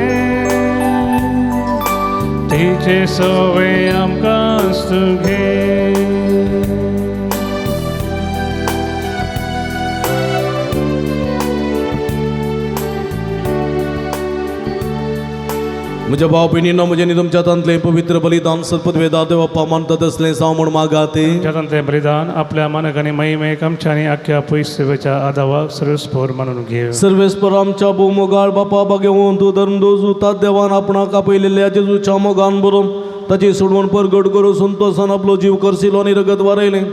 तिचे सोवे आमकांच तुगे म्हज्या भाव भयणीनो म्हजें तुमच्या तांतलें पवित्र बलिदान सतपद वेदा देवप्पा मानतात असलें जावं म्हूण मागात जतन बलिदान आपल्या मनक आनी महिमेक आमच्या आनी आख्या पयस सेवेच्या आदावाक सर्वस्फोर मानून घेव सर्वेस्पर आमच्या भोवमोगाळ बापा बागेवून तूं धर्म दोजूतात देवान आपणाक आपयलेल्या जेजूच्या मोगान बरोवन ताची सोडवण परगट करून संतोषान आपलो जीव करशिलो आनी रगत वारयलें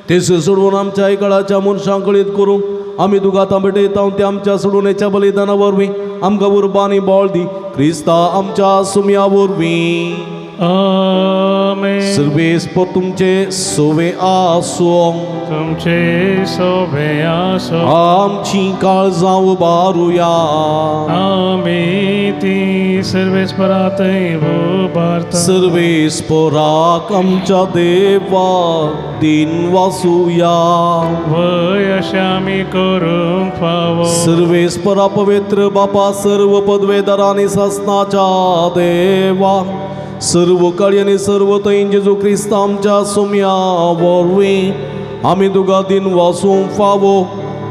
तेच सोडवून आमच्या आयकाळाच्या मनशां कळीत करूं आमी तुका आतां भेटयता ते आमच्या सोडवणेच्या बलिदाना वरवीं आमकां उर्बा आनी बळ दी क्रिस्ता आमच्या सुम्या वरवीं आमेन. सर्वेस्पर तुमचे सोवे आसो तुमचे सोबे आसो आमची काळजां उबारुया आमी ती सर्वेस्परांतय उबारता सर्वेस्पराक आमच्या देवा दिन वासुया वय अशें आमी करूंक फावो सर्वेस्परा पवित्र बापा सर्व पदवेदारांनी शासनाच्या देवा सर्व काळी आनी सर्व थंय जेजू क्रिस्त आमच्या सोम्या वरवीं आमी तुका दिन वासूंक फावो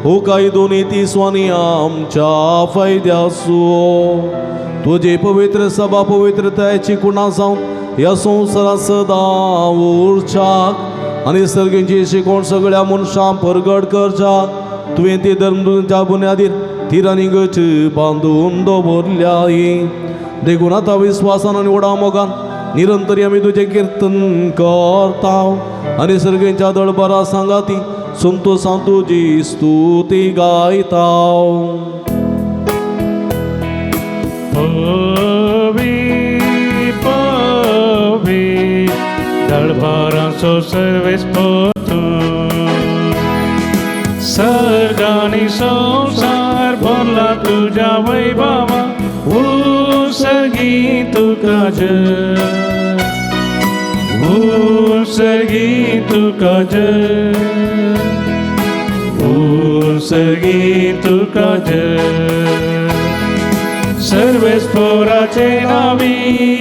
हो काय दोनी तिसवांनी आमच्या फायद्यासो तुजे पवित्र सभा पवित्रतायेची कुणा जावन ह्या संवसारांत सदां उरच्याक आनी सर्गेची शिकोवण सगळ्या मनशां परगट करच्या तुवें ती धर्मच्या बुन्यादीर तीर आनी गच बांदून दवरल्याय देखून आतां विस्वासान आनी व्हडा मोगान निरंतरी आमी तुजें किर्तन करता आनी सर्गेच्या दळबारा सांगाती संतोषां तुजी स्तुती गायता असो सर्वेस पोतून सर्ग आणि संसार भरला तुझ्या वैभवा उसर्गी तुका जय उसर्गी तुका जय उसर्गी तुका जय सर्वेस पोराचे नावी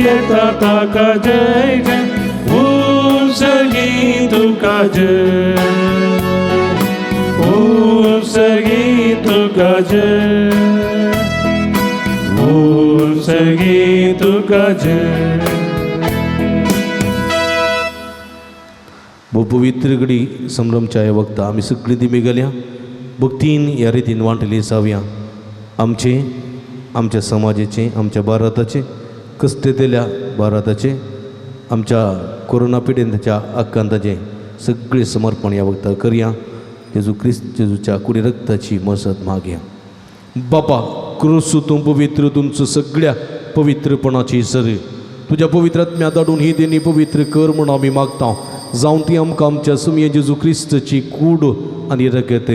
येता ताका जय जय उसर्गी तुका जय उसर्गी तुका जय उसर्गी तुका जय. भोव पवित्र घडी संभ्रमच्या ह्या वक्ता आमी सगळीं ती मेगल्या भक्तीन ह्या रितीन वांटली जावया. आमच्या समाजाचे आमच्या भारताचे कश्टतेल्या भारताचे आमच्या कोरोना पिडेंताच्या आकांताचे सगळे समर्पण ह्या वक्ता करया. जेजू क्रिस्त जेजूच्या कुडी रक्ताची मसत मागया. बापा क्रूस तूं पवित्र तुमचं सगळ्या पवित्रपणाची सर तुझ्या पवित्र आत्म्या धाडून ही देणी पवित्र कर म्हणून आमी मागता. जावं ती आमकां आमच्या सुमये जेजू क्रिस्तची कूड आनी रगत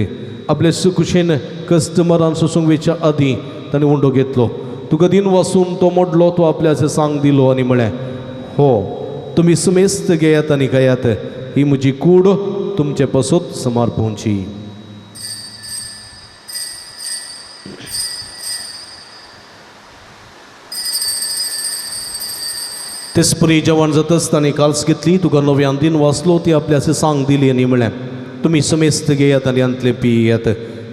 आपल्या सुकुशेन कस्टमरान सोसूंक वेच्या आदीं ताणें उंडो घेतलो. तुका दिन वाचून तो मोडलो तो आपल्याचे सांग दिलो आनी म्हळें हो तुमी सुमेस्त घेयात आनी खायात ही म्हजी कूड तुमचे पसोत समर्पूंची. तेच परी जेवण जातच ताणें काल्स घेतली तुका नव्यान दिन वाचलो ती आपल्याचे सांग दिली आनी म्हळें तुमी समेस्त घेयात आनी अंतले पियेयात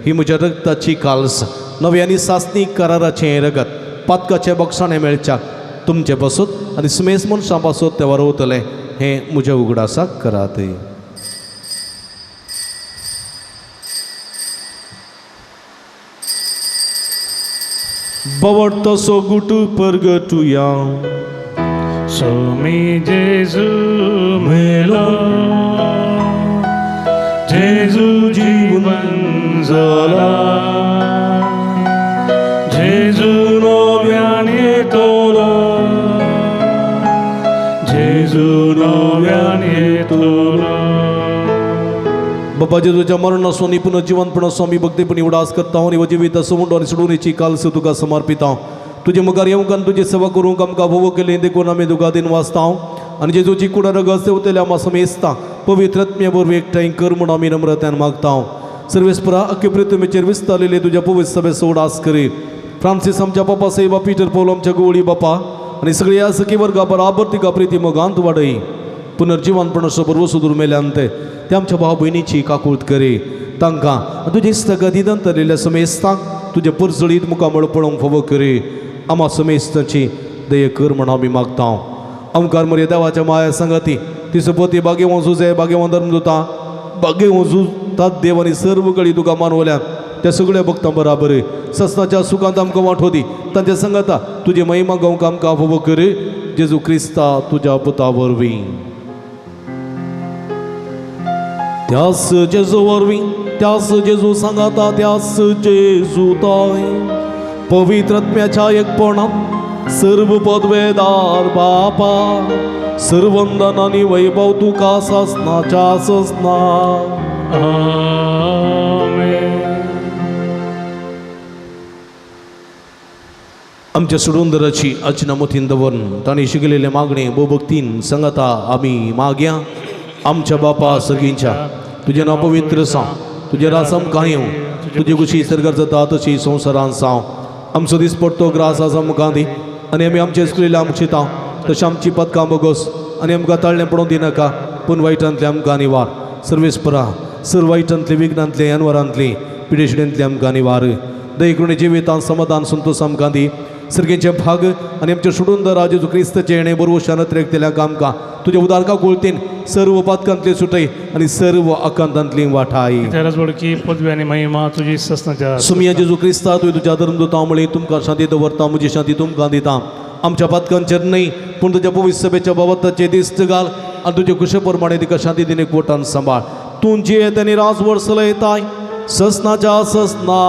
ही म्हज्या रगताची काल्स नव्यानी सासणी कराराचें रगत पातकाचें बक्षाणें मेळच्याक तुमचे पासत आनी समेस्त मनशां पासत ते वारोवतले हें म्हज्या उगडासाक करात. बवडतसो गुटू परगटुया सोमी जेजू मेलो जेजू जीवन जाला जेजू नव्यान येतलो जेजू नव्यान येतलो. बाबा जेजूच्या मरणासो आनी पुनर्जीवनपणासो आमी भक्तीपणी उडास करता आनी जिवीत समुंड आनी सोडूनीची काल्स तुका समर्पिता. तुजे मुखार येवंक तुजी सेवा करूंक आमकां फोव केलें देखून आमी तुका दिन वाचता आनी जेजूची कुडा रगत सेवतले आमी समेस्ता पवित्र आत्म्या बरोबर एकठांय कर म्हूण आमी नम्रतान मागता. सर्वेस्परा अख्खे पृथ्वीचेर विस्तारलेले तुज्या पवित्र सभेचो उडास करी. फ्रांसीस आमच्या बापा सेवा पिटर पौल आमच्या गोवळी बापा आनी सगळ्या सखी वर्गा बराबर तिका प्रिती मोगांत वाडय. पुनर्जीवनपणाचो बरोबर सुदूर मेल्यांत ते आमच्या भाव भयणीची काकूळट करी. तांकां तुजे इस्तगतीन अंतरलेल्या समेस्तांक तुजे परजळीत मुखामळ पळोवंक फोव करी. आम्हा समेस्ताची दय कर म्हण आमी मागता. आमकां मरे देवाच्या माया संगती तिसपती बागे वचूचे बागे धर्म दोता बागे वचू तात देव आनी सर्व कळी तुका मानवल्यान त्या सगळ्या भक्तां बराबर ससनाच्या सुखांत आमकां वांटोदी तांच्या संगता तुजी महिमा गावंक आमकां फोव कर. जेजू क्रिस्ता तुज्या पुता वरवीं त्यास जेजू वरवीं त्यास जेजू सांगाता त्यास जेजू ताय पवित्र आत्म्याच्या एकपणान सर्व पदवेदार बापा सर्वंदन आनी वैभव तुका ससनाच्या ससना. आमेन. आमच्या सुडुंदराची अचना मतीन दवरून ताणें शिकलेले मागणे भक्तीन सांगता आमी मागया. आमच्या बापा सर्गींच्या तुजें नांव पवित्र सांव तुजें रास आमकां येवं तुजी कुशी सर्गार जाता तशी संवसारांत सांव. आमचो दीस पडतो ग्रास आज आमकां दी आनी आमी आमचे चुकलेले आमकां चिंता तशें आमची पदकां बोगोस आनी आमकां ताळलें पडोवंक दिनाका पूण वायटांतले आमकां निवार. सर्वेस्परा सर्व वायटांतले विघ्नांतले अनवरांतले पिडेशिडेंतले आमकां निवार. दय करून जिवितांत समाधान संतोश आमकां दी. सर्गेचे भाग आनी आमचे सुडुंदरा जेजू क्रिस्ताचे येणे बरोबर शानत रेखतल्याक आमकां तुज्या उदारका कुळतीन सर्व पातकांतले सुटय आनी सर्व आकांतांतली वाठाय. त्यालाच वडकी पदवी आनी महिमा तुजी ससनाच्या सुमिया जेजू क्रिस्ता तुवें तुज्या धर्मदूता म्हळी तुमकां शांती दवरता म्हजी शांती तुमकां दिता. आमच्या पातकांचेर न्हय पूण तुज्या पवित्र सभेच्या बाबताचे दिश्ट घाल आनी तुजे कुशे प्रमाणे तिका शांती दिने कोटान सांबाळ. तूं जे येता रास वर्सला येताय ससनाच्या ससना.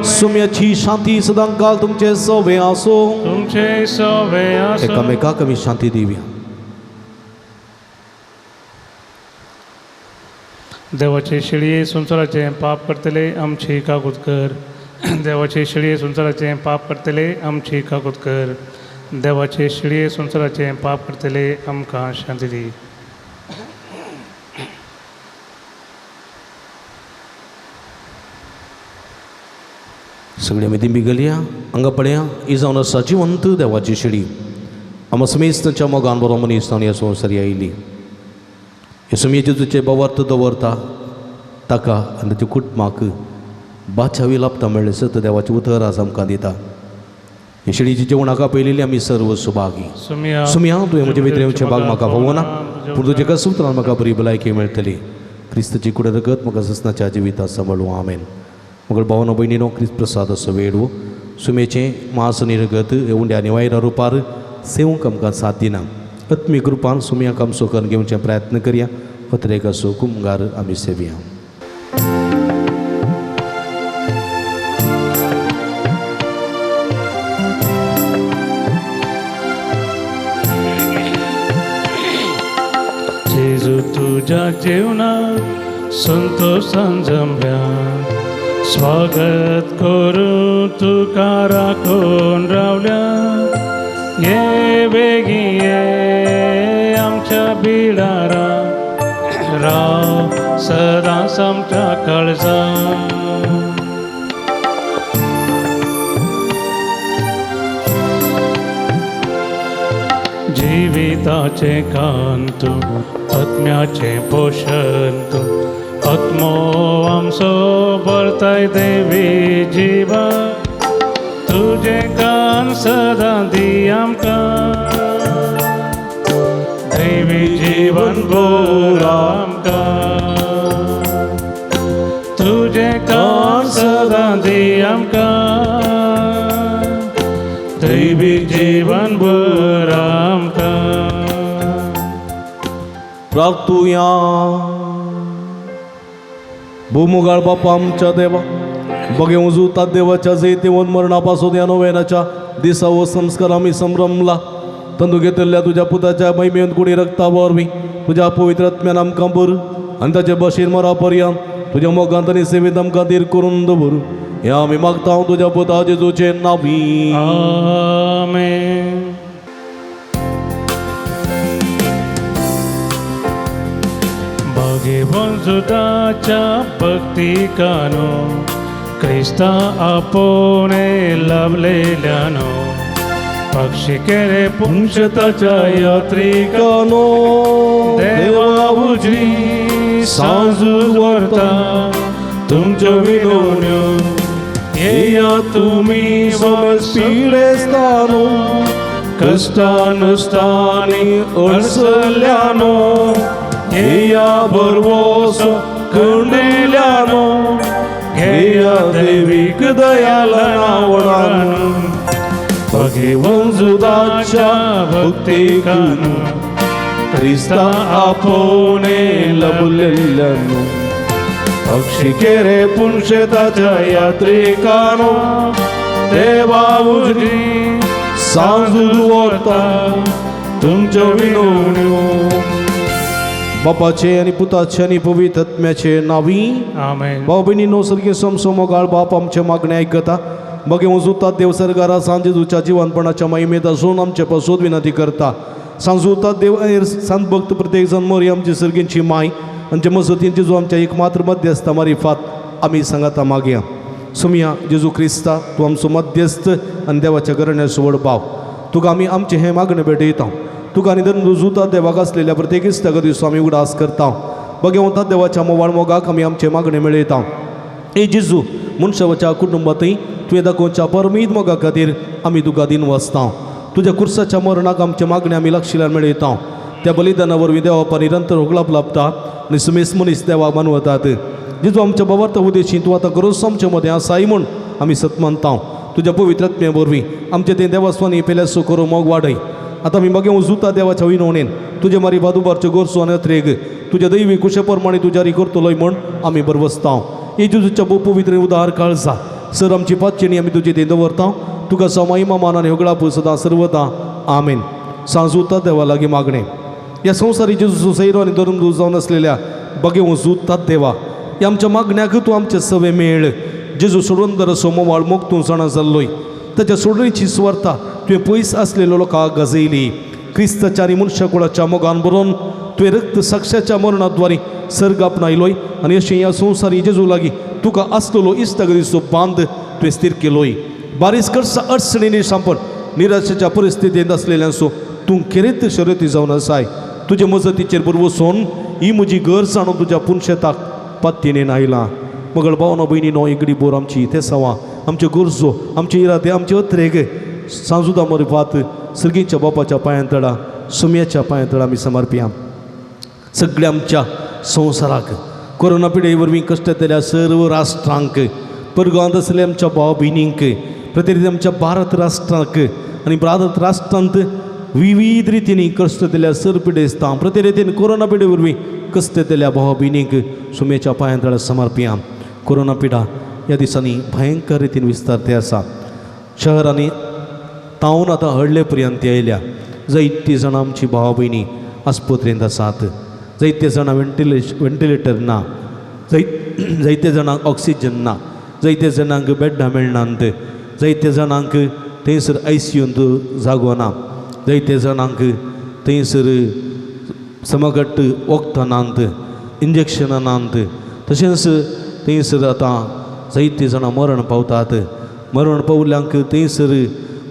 सुम्याची शांती सदां काल तुमचे सोबे आसो. तुमचे सोबे आसो. एकामेकाक आमी शांती दिवया. देवाचे शिळये संसाराचे पाप करतले आमची काकूत कर. देवाचे शिळये संसाराचे पाप करतले आमची काकूत कर. देवाचे शिळये संसाराचे पाप करतले आमकां शांती दी. सगळ्या मिदी बिगल्या हांगा पळया ही जावन आसा जिवंत देवाची शिडी. आम समेस्तच्या मोगान बरो मनीस जावन ह्या संवसारी आयली. हे सुमयेचे तुजे बवर्त दवरता ताका आनी ताच्या कुटुंबाक बादशावी लाभता मेळ्ळे सत देवाचे उतर आज आमकां दिता. हे शिडीची जेवणाका पयलेली आमी सर्व सुभागी. सुमया तुवें म्हजे भितर येवचें भाग म्हाका फावो ना, पूण तुजे एका सुत्रान म्हाका बरी भलायकी मेळटली. क्रिस्ताची कुडे रगत म्हाका ससनाच्या जिवितांत सांबाळूं. आमेन. मगळ भावनो भयणीनो क्रिस्त प्रसाद असो वेडवो सुमेचें मास आनी रगत हे उंड्या निवायरा रुपार सेवंक आमकां साथ दिना. आत्मीय कृपान सुमयाक आमचो करून घेवचे प्रयत्न करया. पत्रेक असो कुमगार आमी सेवया. जेजू तुझ्या जेवणात संतोषान जमल्या. स्वागत करून तुका राखून रावल्या. ये बेगी ये आमच्या बिडारा राव सदांच आमच्या काळजांत. जिविताचे कांतू आत्म्याचे पोषण तू. आत्मो आमचो भरताय देवी जिवा. तुझे कान सदां दी आमकां. देवी जीवन भर आमकां. तुझे कान सदां दी आमकां. देवी जीवन भर आमकां. प्रार्थुया. भूमुगाळ बापा आमच्या देवा बगे उजूतात देवाच्या जैतेवन मरणापासून या नोवेनाच्या दिसा व संस्कार आम्ही संभ्रमला. तंदू घेतलेल्या तुझ्या पुताच्या महिमेन कुणी रक्ता वरवी तुझ्या पवित्र आत्म्यान आमकां बर आनी ताचे बशीर मरापर्यंत तुझ्या मोगांत आनी सेवेत आमकां धीर करून दवर. हे आमी मागता तुझ्या पुता जेजूचे नांवी. आमेन. भगवान सुताच्या भक्ती कानो क्रिस्ता आपोने लाभलेल्यानो. पक्षी केरे पुंशताच्या यात्रिकानो. देवा उजळी सांजू व्हरता तुमच्यो विनवण्यो. येया तुमी पिडेस्तानो. कष्टानुष्टानी अडसल्यानो. येया बरवोसो कंडेल्यानो. घेया देवीक दयाला नावडानो. भगवान जुदाच्या भक्तिकानो क्रिस्ता आपोने लभलेल्यानो. पक्षी केरे पुंशेताच्या यात्रिकानो. देवा उजळी सांजू व्हरता तुमच्यो विनवण्यो. बापाचे आणि पुताचे आणि पवित्र आत्म्याचे नावी. आमेन. भाऊ भयणीनो सर्गी समसमोगाळ बाप आमचे मागणे ऐकता. बगे उजुतात देव सरकारा सांजे जुच्या जीवनपणाच्या महिमेत असून आमचे पासून विनंती करता. सांजुतात देव संत भक्त प्रत्येक जण मोरी आमची सर्गींची माय आमच्या मसतींची जो आमच्या एकमात्र मध्यस्थ मारिफात आम्ही सांगता मागया. सुमिया जेजू क्रिस्ता तू आमचो मध्यस्थ आणि देवाच्या करण्या सोड भाव तुका आमी आमचे हे मागणे भेटयता. तुका निधन रुजूता देवाक असलेल्या प्रत्येक इस्तक दिवस आमी उडास करता. बगे वतात देवाच्या मोवाळ मोगाक आमी आमचे मागणे मेळयता. ए जेजू मनशाच्या कुटुंबातय तुवें दाखोवच्या परमीत मोगा खातीर आमी तुका दिन वसता. तुज्या कुर्साच्या मरणाक आमचे मागणे आमी लक्षिल्यान मेळयता. त्या बलिदाना वरवीं देवापा निरंतर होगलाप लाभता आनी सुमेस मनीस देवाक मानवतात. जेजू आमच्या बाबार्थ उद्देशी तूं आतां गरज आमचे मदें आसाय म्हूण आमी सत मानता. तुज्या पवित्र आत्म्या वरवीं आमचे तें देवास्वानी पेल्यासो करूं मोग वाडय. आतां आमी मागीर उजुता देवाच्या विनवणेन तुजे मारी बादुबारच्यो गोरसो आनी अत्रेग तुज्या दैवी कुशे प्रमाणे तूं जारी करतलोय म्हूण आमी बरवसता. जेजूच्या भोव पवित्र उदार काळजा सर आमची पातचेणी आमी तुजे तें दवरता. तुका समाईमा मान आनी होगळाप सदां सर्वदा. आमेन. सांजुता देवा लागीं मागणें. ह्या संवसारी जेजू सोसैरो आनी धर्म दूज जावन आसलेल्या बगे वचूतात देवा ह्या आमच्या मागण्याक तूं आमचे सवे मेळ जेजू सोडून दर सोमवार मोग तूं जाणा जाल्लोय ताच्या सोडणीची सुवार्ता तुवें पयस आसलेलो लोकांक गाजयली क्रिस्ताच्या आनी मनशा कुळाच्या मोगान बरोवन तुवें रक्त साक्षाच्या मरणाद्वारे सर्ग आपणायलोय आनी अशें ह्या संवसारी जेजू लागीं तुका आसलेलो इश्टागतीचो बांद तुवें स्थिर केलोय बारीस करसा अडचणींनी सांपण निराशेच्या परिस्थितींत आसलेल्यांचो तूं खेरीत शर्यती जावन आसाय तुजे मजतीचेर बरोबर वचोन ही म्हजी घर जाणून तुज्या पुनशेताक पातयेन आयलां मगळ भावना भयणीनो इगडी बोर आमची ते सवां आमच्यो गरजो आमचे इरादे आमचे अत्रेग सांजुदा मरपात सर्गीच्या बापाच्या पांयांतळा सुम्याच्या पांयांतळा आमी समर्पिया सगळ्या आमच्या संवसाराक कोरोना पिडे वरवीं कश्ट केल्या सर्व राष्ट्रांक परगांत आसलेल्या आमच्या भाव भयणींक प्रतिनिधी आमच्या भारत राष्ट्राक आनी भारत राष्ट्रांत विविध रितींनी कश्ट केल्या सर पिडेस्तां प्रति रितीन कोरोना पिडे वरवीं कश्ट केल्या भाव भयणींक सुम्याच्या पांयांतळा समर्पिया कोरोना पिडा ह्या दिसांनी भयंकर रितीन विस्तारते आसा शहरांनी तावन आतां हळडे पर्यंत येयल्या जायतीं जाणां आमची भाव भयणी आस्पत्रेंत आसात जायते जाणां वेंटिलेटर ना जायते जाणांक ऑक्सिजन ना जायते जाणांक बेड्डां मेळनात जायते जाणांक थंयसर ICUंत जागो ना जायते जाणांक थंयसर समघट्ट वखदां नात इंजेक्शनां नात तशेंच थंयसर आतां जायतीं जाणां मरण पावतात मरण पावल्यांक थंयसर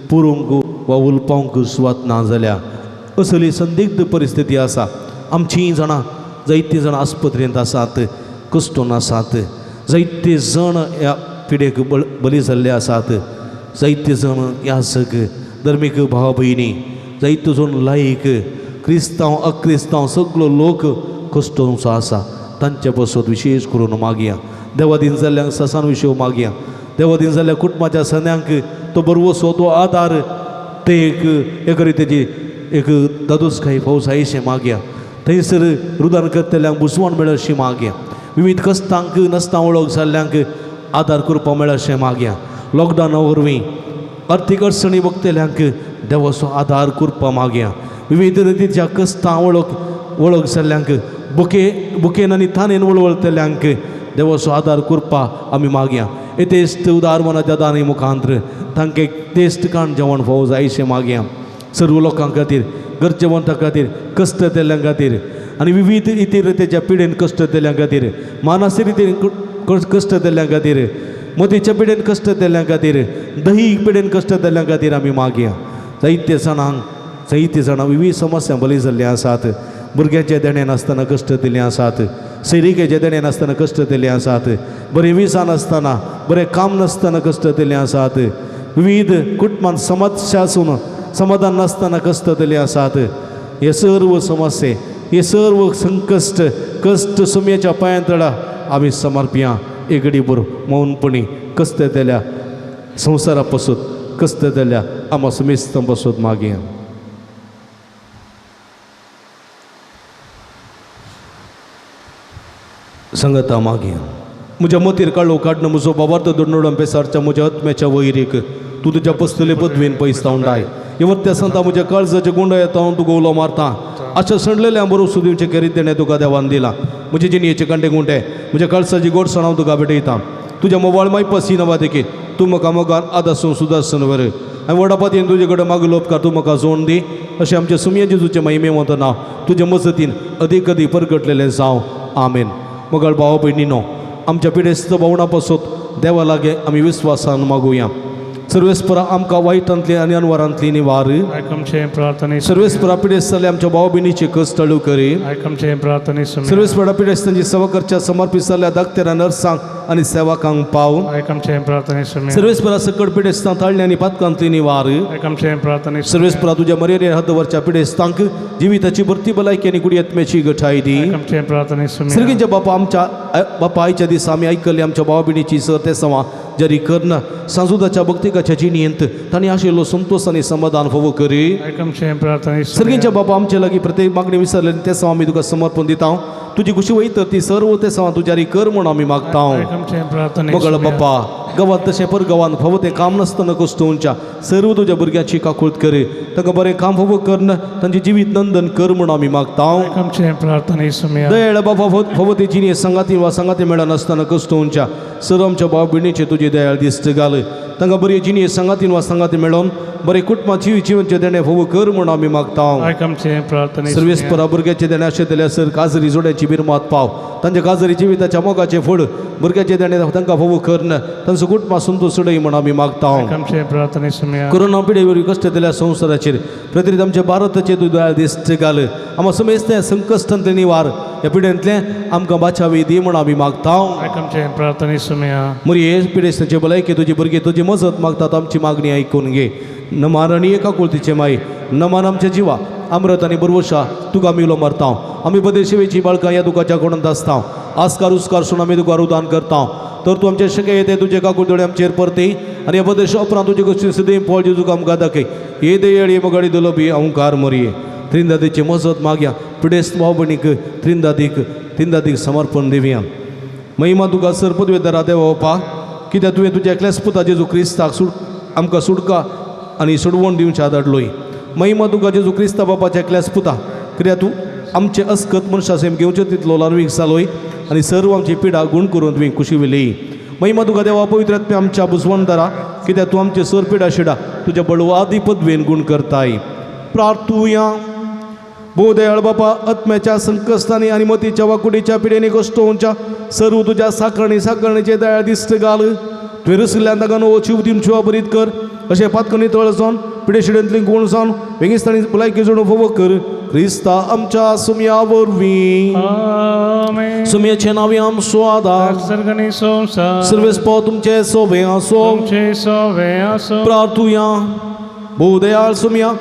पुरूंक वा उलपावंक सुवात ना जाल्या असली संदिग्ध परिस्थिती आसा आमचीं जाणां जायतीं जाणां आस्पत्रेंत आसात कश्टून आसात जायते जण ह्या पिडेक बली जाल्ले आसात जायते जण यासक धर्मीक भाव भयणी जायतो जण लायक क्रिस्तांव अक्रिस्तांव सगळो लोक कश्टूंचो आसा तांचे बसत विशेश करून मागया देवा दिन जाल्ल्यांक ससान विशय मागया देवा दिन जाल्ल्या कुटुंबाच्या सण्यांक तो बरोवसो तो आदार ते एक रितीची एक दादोसकाई फौसायेचें मागया थंयसर रुदान करतल्यांक बुसवण मेळ अशी मागया विविध कश्टांक नसता वळख जाल्ल्यांक आदार करपा मेळ अशें मागया लॉकडावना वरवीं आर्थीक अडचणी भोगतल्यांक देवाचो आदार करपा मागया विविध रितीच्या कश्टां वळख जाल्ल्यांक बुकेन आनी थानेन वळवळतल्यांक देवाचो आदार करपा आमी मागया एतेस्त उदार मनाच्या दानी मुखांतर तांकां एक तेस्त काण जेवण फावो जायशें मागया सर्व लोकां खातीर गरजेवंतां खातीर कश्ट केल्ल्यां खातीर आनी विविध इतर रितीच्या पिडेन कश्ट केल्ल्यां खातीर मानसीक रितीन कश्ट केल्ल्यां खातीर मोतीच्या पिडेन कश्ट केल्ल्यां खातीर दैहीक पिडेन कश्ट केल्ल्यां खातीर आमी मागया जायते जाणां विविध समस्या बली जाल्ले आसात भुरग्यांच्या देण्यान आसतना कश्ट दिल्ले आसात सैरिकेच्या देण्यान आसतना कश्ट दिल्ले आसात बरें विसा नासतना बरें काम नासतना कश्ट दिल्ले आसात विविध कुटुंबांत समस्या आसून समाधान नासतना कश्ट दिल्ले आसात हे सर्व समस्ये हे सर्व संकश्ट कश्ट सुम्याच्या पांयांतळा आमी समर्पिया एगडी भर मौनपणी कश्ट दिल्या संवसारा पासून कश्ट दिल्या आमा सुमेस्त पासून मागया संगता मागया म्हज्या मतीर काळो काडून म्हजो बाबार्थ दोडनोडम पेसारच्या म्हज्या आत्म्याच्या वैरीक तूं तुज्या पस्तले पदवेन पयसतावंडाय येवत्या सांता म्हज्या काळजाच्या गुंडा येता तुका उलो मारता अशा सणलेल्या बरो सुदीवचे करीत देणे तुका देवान दिला म्हजे जिणयेचे कांटे गुंटे म्हज्या काळजाची गोडसाण हांव तुका भेटयता तुज्या मोबायल मायपासी नवा देखीत तूं म्हाका मोगान आदासून सुदासन वर हांवें वडापातयेन तुजे कडेन मागलो उपकार तूं म्हाका जोड दी अशें आमच्या सुमया जेजूचे महिमे वता नांव तुज्या मजतीन अदीक अदीक परगटलेलें जावं आमेन मोगाळ भाव भयणीनो आमच्या पिडेस्त भावना पासत देवा लागे आमी विस्वासान मागुया सर्वेस्परा आमकां वायटांतली आनी अनवरांतली निवार आयकमचे प्रार्थने सर्वेस्परा पिडेस्ताले आमच्या भाव भयणीचे कश्ट हळू करी आयकमचे प्रार्थने सर्वेस्परा पिडेस्तांची सेवा करच्या समर्पित जाल्ल्या धाकट्या नर्सांक आनी सेवकांक पाव आयकमचे प्रार्थने सर्वेस्परा सकट पिडेस्तां ताळणी आनी पातकांतली निवार आयकमचे प्रार्थने सर्वेस्परा तुज्या मर्यादेर हद्दवरच्या पिडेस्तांक जिविताची भरती भलायकी आनी कुडी आत्म्याची घटाय दी आयकमचे प्रार्थने सर्गींच्या बापा आयच्या दिसा आमी आयकल्ली आमच्या भाव भयणीची सर ते सवा जरी करना सांजुदाच्या भक्तिकाच्या जिणयेंत तांणी आशिल्लो संतोष आनी समाधान फोव करी आयकमचे प्रार्थने सर्गींच्या बापा आमचे लागीं प्रत्येक मागणी विसरले ते सवा आमी तुका समर्पण दिता तुझी खुशी वही तर ती सर्व ते सवा तुझ्यारी कर म्हणून आम्ही मागता आमचे प्रार्थना मगळ बाप्पा गवात तशें पर गवान फावो तें काम नासतना कस्तोवच्या सर्व तुज्या भुरग्यांची काकूळट कर तांकां बरें काम फावो कर तांचे जिवीत नंदन कर म्हणून आमी मागता आमचे प्रार्थना सुम्या दयाळ बाबा फावो ते जिणे संगाती वा संगाती मेळा नासतना कस्तोवच्या सर्व आमच्या भाव भयणीचे तुजे दयाळ दिश्ट घाल तांकां बरी जिणे संगातीन वा संगाती मेळोन बरे कुटुंबाची जिवनचे देणे फावो कर म्हणून आमी मागता आमचे प्रार्थना सर्वेस्परा भुरग्याचे देणे अशें जाल्यार सर काजरी जोड्याची बिरमात पाव तांच्या काजरी जिविताच्या मोगाचे फळ भुरग्याचे देणे तांकां फावो करन तांचो कुटुंब संतोष सोडय म्हणून आमी मागता आमचे प्रार्थना सुम्या कोरोना पिडेवरी कश्ट दिल्या संवसाराचेर प्रतिरीत आमच्या भारताचे तूं दयाळ दिश्ट घाल आम्हा समेस्ते संकश्टांतले निवार ह्या पिड्यांतले आमकां बाचावी दी म्हणून आमी मागता आमचे प्रार्थना सुम्या मुरी हे पिडेस्तांचे भलायकी तुजी भुरगे तुजी मजत मागतात आमची मागणी आयकून घे नमान आनी एका कुळतीचे माई नमान आमच्या जिवा अमृत आनी बरवशा तुका आमी उलो मारता आमी बदे शिवेची बाळकां ह्या दुखाच्या कोणांत आसता आस्कार उस्कार सुन आमी तुका रुदान करता तर तूं आमचे शक्य येते तुजे काकुळदोळे आमचेर परती आनी ह्या बदे उपरांत तुजे गोश्टी सदैव पोळ जेजूक आमकां दाखय हे दयेळी मगडी दोलो बी अहंकार मरये त्रिंदादीचे मजत मागया पिडेस्त भाव भयणीक त्रिंदादीक समर्पण दिवया महिमा तुका सरपदवेदारा देवा ओपा कित्याक तुवें तुज्या एकल्याच पुता जेजू क्रिस्ताक आमकां सुडका आनी सोडवण दिवच्या धाडलोय महिमा तुका जेजू क्रिस्ता बापाच्या एकल्याच पुता कित्याक तूं आमचे अस्कत मनशा सेम घेवचे तितलो लानवीक जालोय आनी सर्व आमची पिडा गुण करून तुवें खुशी वेली महिमा तुका देवा पवित्र आत्म्या आमच्या बुजवणदारा कित्याक तूं आमचे सर पिडा शिडा तुज्या बळवादी पदवेन गुण करताय प्रार्थुया भोव दयाळ बापा आत्म्याच्या संकस्तांनी आनी मतीच्या वाकुडीच्या पिडेनी कश्टोवच्या सर्व तुज्या साकरणीचे दयाळ दिश्ट घाल तुवें रसिल्ल्यान ताका नवो जीव दिवचो बरीत कर अशें पातकणी तळ जावन पिडे शिडेंतली गुण जावन वेगिस्तानी भलायकी जोडून फोव कर क्रिस्ता आमच्या सुम्या वरवीं आमेन सुम्याचे नावे आमचो आदार सर्गणी संसार सर्वेस्पो तुमचे सोबे आसो तुमचे सोवे आसो प्रार्थुया भोव दयाळ सुम्या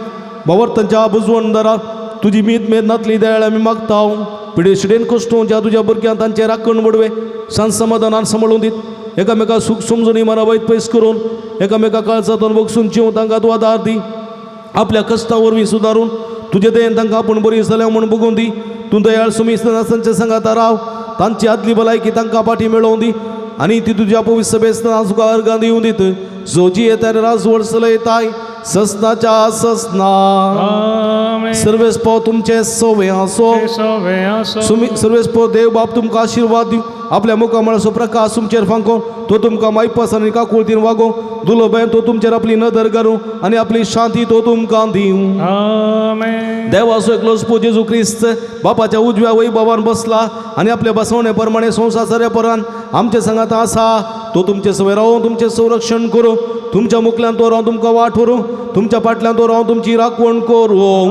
भावार्थांच्या बुजवणदारा तुजी मीत मेदनातली दयाळ आमी मागता पिडे शिडेन कश्टोवच्या तुज्या भुरग्यांक तांचे राखण वडवे शांत समाधानान सांबाळून दीत एकामेका सुख समजणी मारा वायट पयस करून एकामेका काळजातून बगसून चिव तांकां तूं आदार दी आपल्या कश्टा वरवीं सुदारून तुजे दयेन तांकां आपूण बरी जाल्या म्हूण बगून दी तूं दयाळ सुमिस्तांच्या संगाता राव तांची आदली भलायकी तांकां पाठी मेळोवन दी आनी ती तुज्या पवित्र सभेस्ताना तुका अर्गां दिवून दीत जोजी येता राजवड चलयताय ससनाच्या ससना आमेन सर्वेस्पो तुमचे सोवे आसो सोवे आसो सर्वेस्पो देव बाप तुमकां आशिर्वाद दिव आपल्या मुखामळाचो प्रकाश तुमचेर फांको तो तुमकां मायपास आनी काकुळतीन वागो दुलो बेन तो तुमचेर आपली नदर घालूं आनी आपली शांती तो तुमकां दिवं आमेन देवाचो एकलो स्पो जेजू क्रिस्त बापाच्या उजव्या वैभवान बसला आनी आपल्या बसवणे प्रमाणे संवसार परान आमचे संगात आसा तो तुमचे सवय रावून तुमचे संरक्षण करूं तुमच्या मुखल्यान तो रावन तुमकां वाट व्हरूं तुमच्या फाटल्यान तो रावन तुमची राखण करूं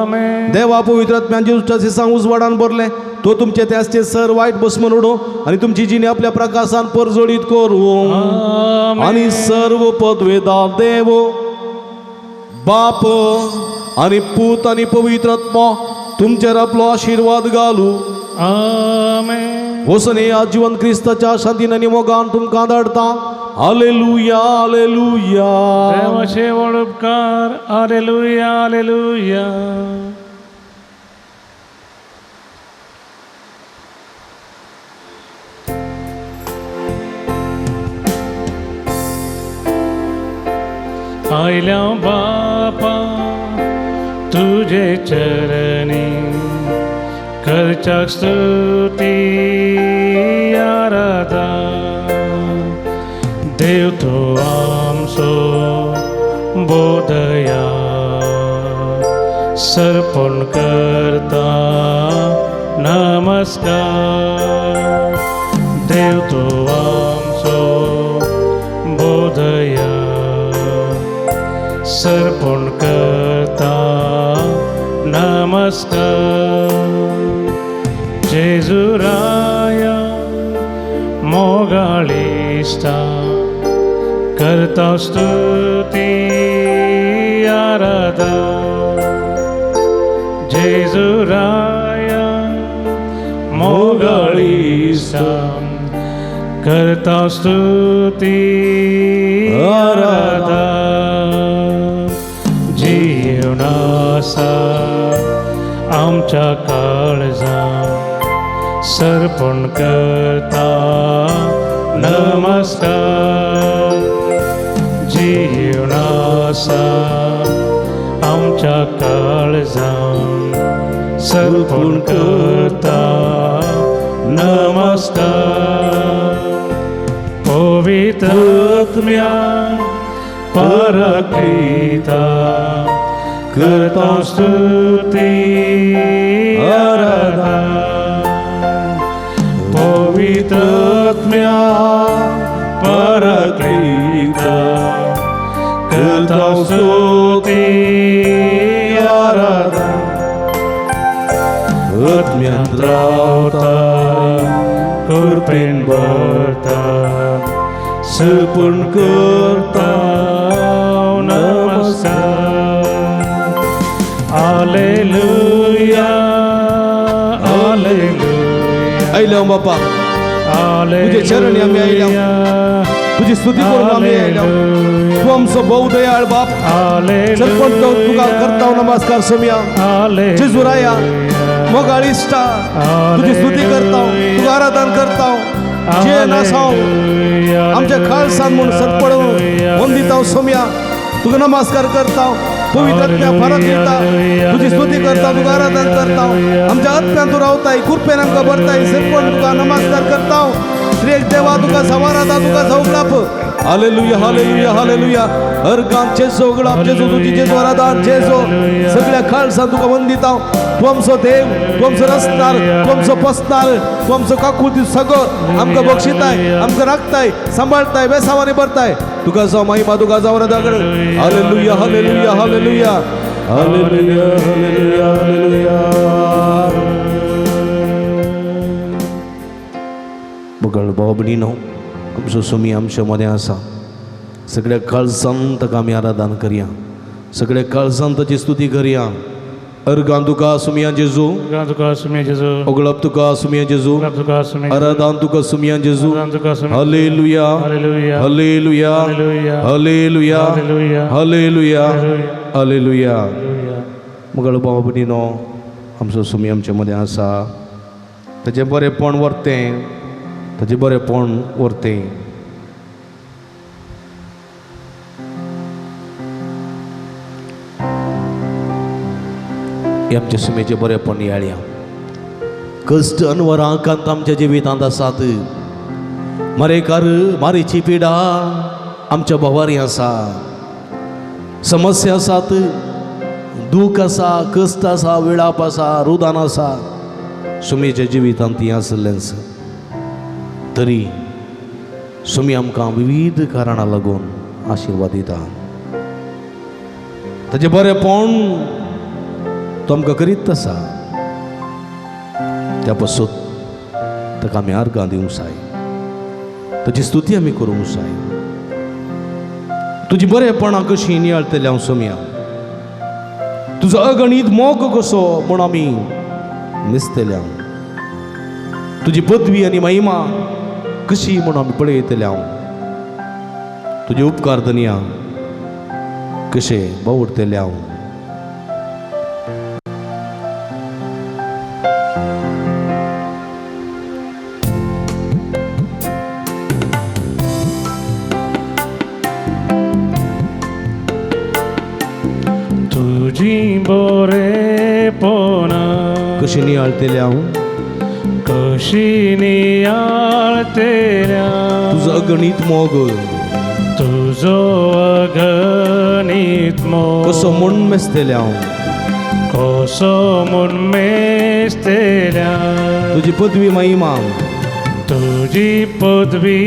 आमेन देवा पवित्र आत्म्यान जेजूच्या सिसां उजवाडान भरले तो तुमचे त्याचे सर वायट बसमन उडो आनी तुमची जिणी आपल्या प्रकाशान परजोडीत करूं आनी सर्व पदवेदार देव बाप आनी पूत आनी पवित्र आत्मा तुमचेर आपलो आशिर्वाद घालू आमेन वसने या जीवन क्रिस्ताच्या शांतीन आनी मोगान तुमकां धाडटा हालेलुया हालेलुया देवाचे व्हड उपकार हालेलुया हालेलुया आयल्या बापा तुझे चरणी करच्या स्तुती आराधना देव तो आमचो बोधया सर्पण करता नमस्कार देव तो आमचो बोधया सर्पण करता नमस्कार जेजुराया मोगाळिष्टा करता स्तुती आराधना जेजुराया मोगाळिष्टा करता स्तुती आराधना जीवनासा आमच्या काळजां सर्पण करता नमस्कार जीवनासा आमच्या काळजान सर्पण करता नमस्कार पवित्र आत्म्या परक्रीता करता स्तुती आराधना पवित्र आत्म्या परक्रीता करता स्तुती आराधना आत्म्यात रावता कृपेन भरता सर्पण करता नमस्कार हालेलुया हालेलुया आयल्या बाप्पा तुझे चरणी आम्ही आयल्या तुझी स्तुती करून आम्ही आयल्या तू आमचो बहु दयाळ बाप सरपंच तुका करता नमस्कार सोम्या जेजुराया मोगाळी इष्टा तुझी स्तुती करता तुका आराधन करता जे नासाव आमच्या खालसान म्हणून सत्पडून वंदिता सोम्या तुका नमस्कार करता पवित्र फरक येता तुझी स्तुती करता तुका आराधन करता आमच्या आत्म्यान तू रावताय कृपेन आमका भरताय सरपण तुका नमस्कार करता श्रेष्ठ देवा तुका समाराधा तुका सौगलाप हालेलुया हालेलुया हालेलुया हर काम जेजो गलाप जेजो तुझी जेजो आराधन जेजो सगळ्या खालसा तुका वंदिता तू आमचो देव तू आमचो रस्तार तू आमचो पसतार तू आमचो काकुती सगळं आमका बक्षिताय आमका राखताय सांभाळताय बेसावाने भरताय तुका जाव महिमा तुका जाव राधागड hallelujah hallelujah hallelujah hallelujah hallelujah hallelujah बगळ बाबडीनो आमचो सुमी आमच्या मध्ये आसा सगळ्या काळजान ताका आमी आराधन करया सगळ्या काळजान ताची स्तुती करया अर्गान तुका सुमिया जेजू ओगळप तुका सुमिया जेजू आराधन तुका सुमिया जेजू hallelujah hallelujah hallelujah hallelujah hallelujah मगळ बाबडीनो आमचो सुमी आमच्या मध्ये आसा ताचें बरेंपण वर्तें ताचें बरेंपण वर्तें आमच्या सुमेचे बरेपण याळ्या कष्ट अनवरांकांत आमच्या जिवितांत आसात मारेकार मारेची पिडा आमच्या भोवारी आसा समस्या आसात दूख आसा कष्ट आसा विळाप आसा रुदान आसा सुमेच्या जिवितांत ती आसलेंच तरी सुमी आमकां विविध कारणां लागून आशिर्वाद दिता ताचें बरेपण तो आमकां करीत आसा त्या पासून ताका आमी आर्गां दिवंक जाय ताची स्तुती आमी करूंक जाय तुजी बरेपणां कशीं नियाळटली हांव सोम्या तुजो अगणीत मोग कसो म्हूण आमी न्हेसतले हांव तुजी पदवी आनी महिमा कशी म्हूण आमी पळयतले हांव तुजे उपकार धनिया कशे बावडटले हांव तुझी बरेपण कशी नियाळटले हांव कशी नियाळटल्या तुजो अगणीत मोग तुजो अगणीत मोग कसो म्हूण मेस्तले हांव कसो म्हूण मेस्तल्या तुजी पदवी महिमा तुजी पदवी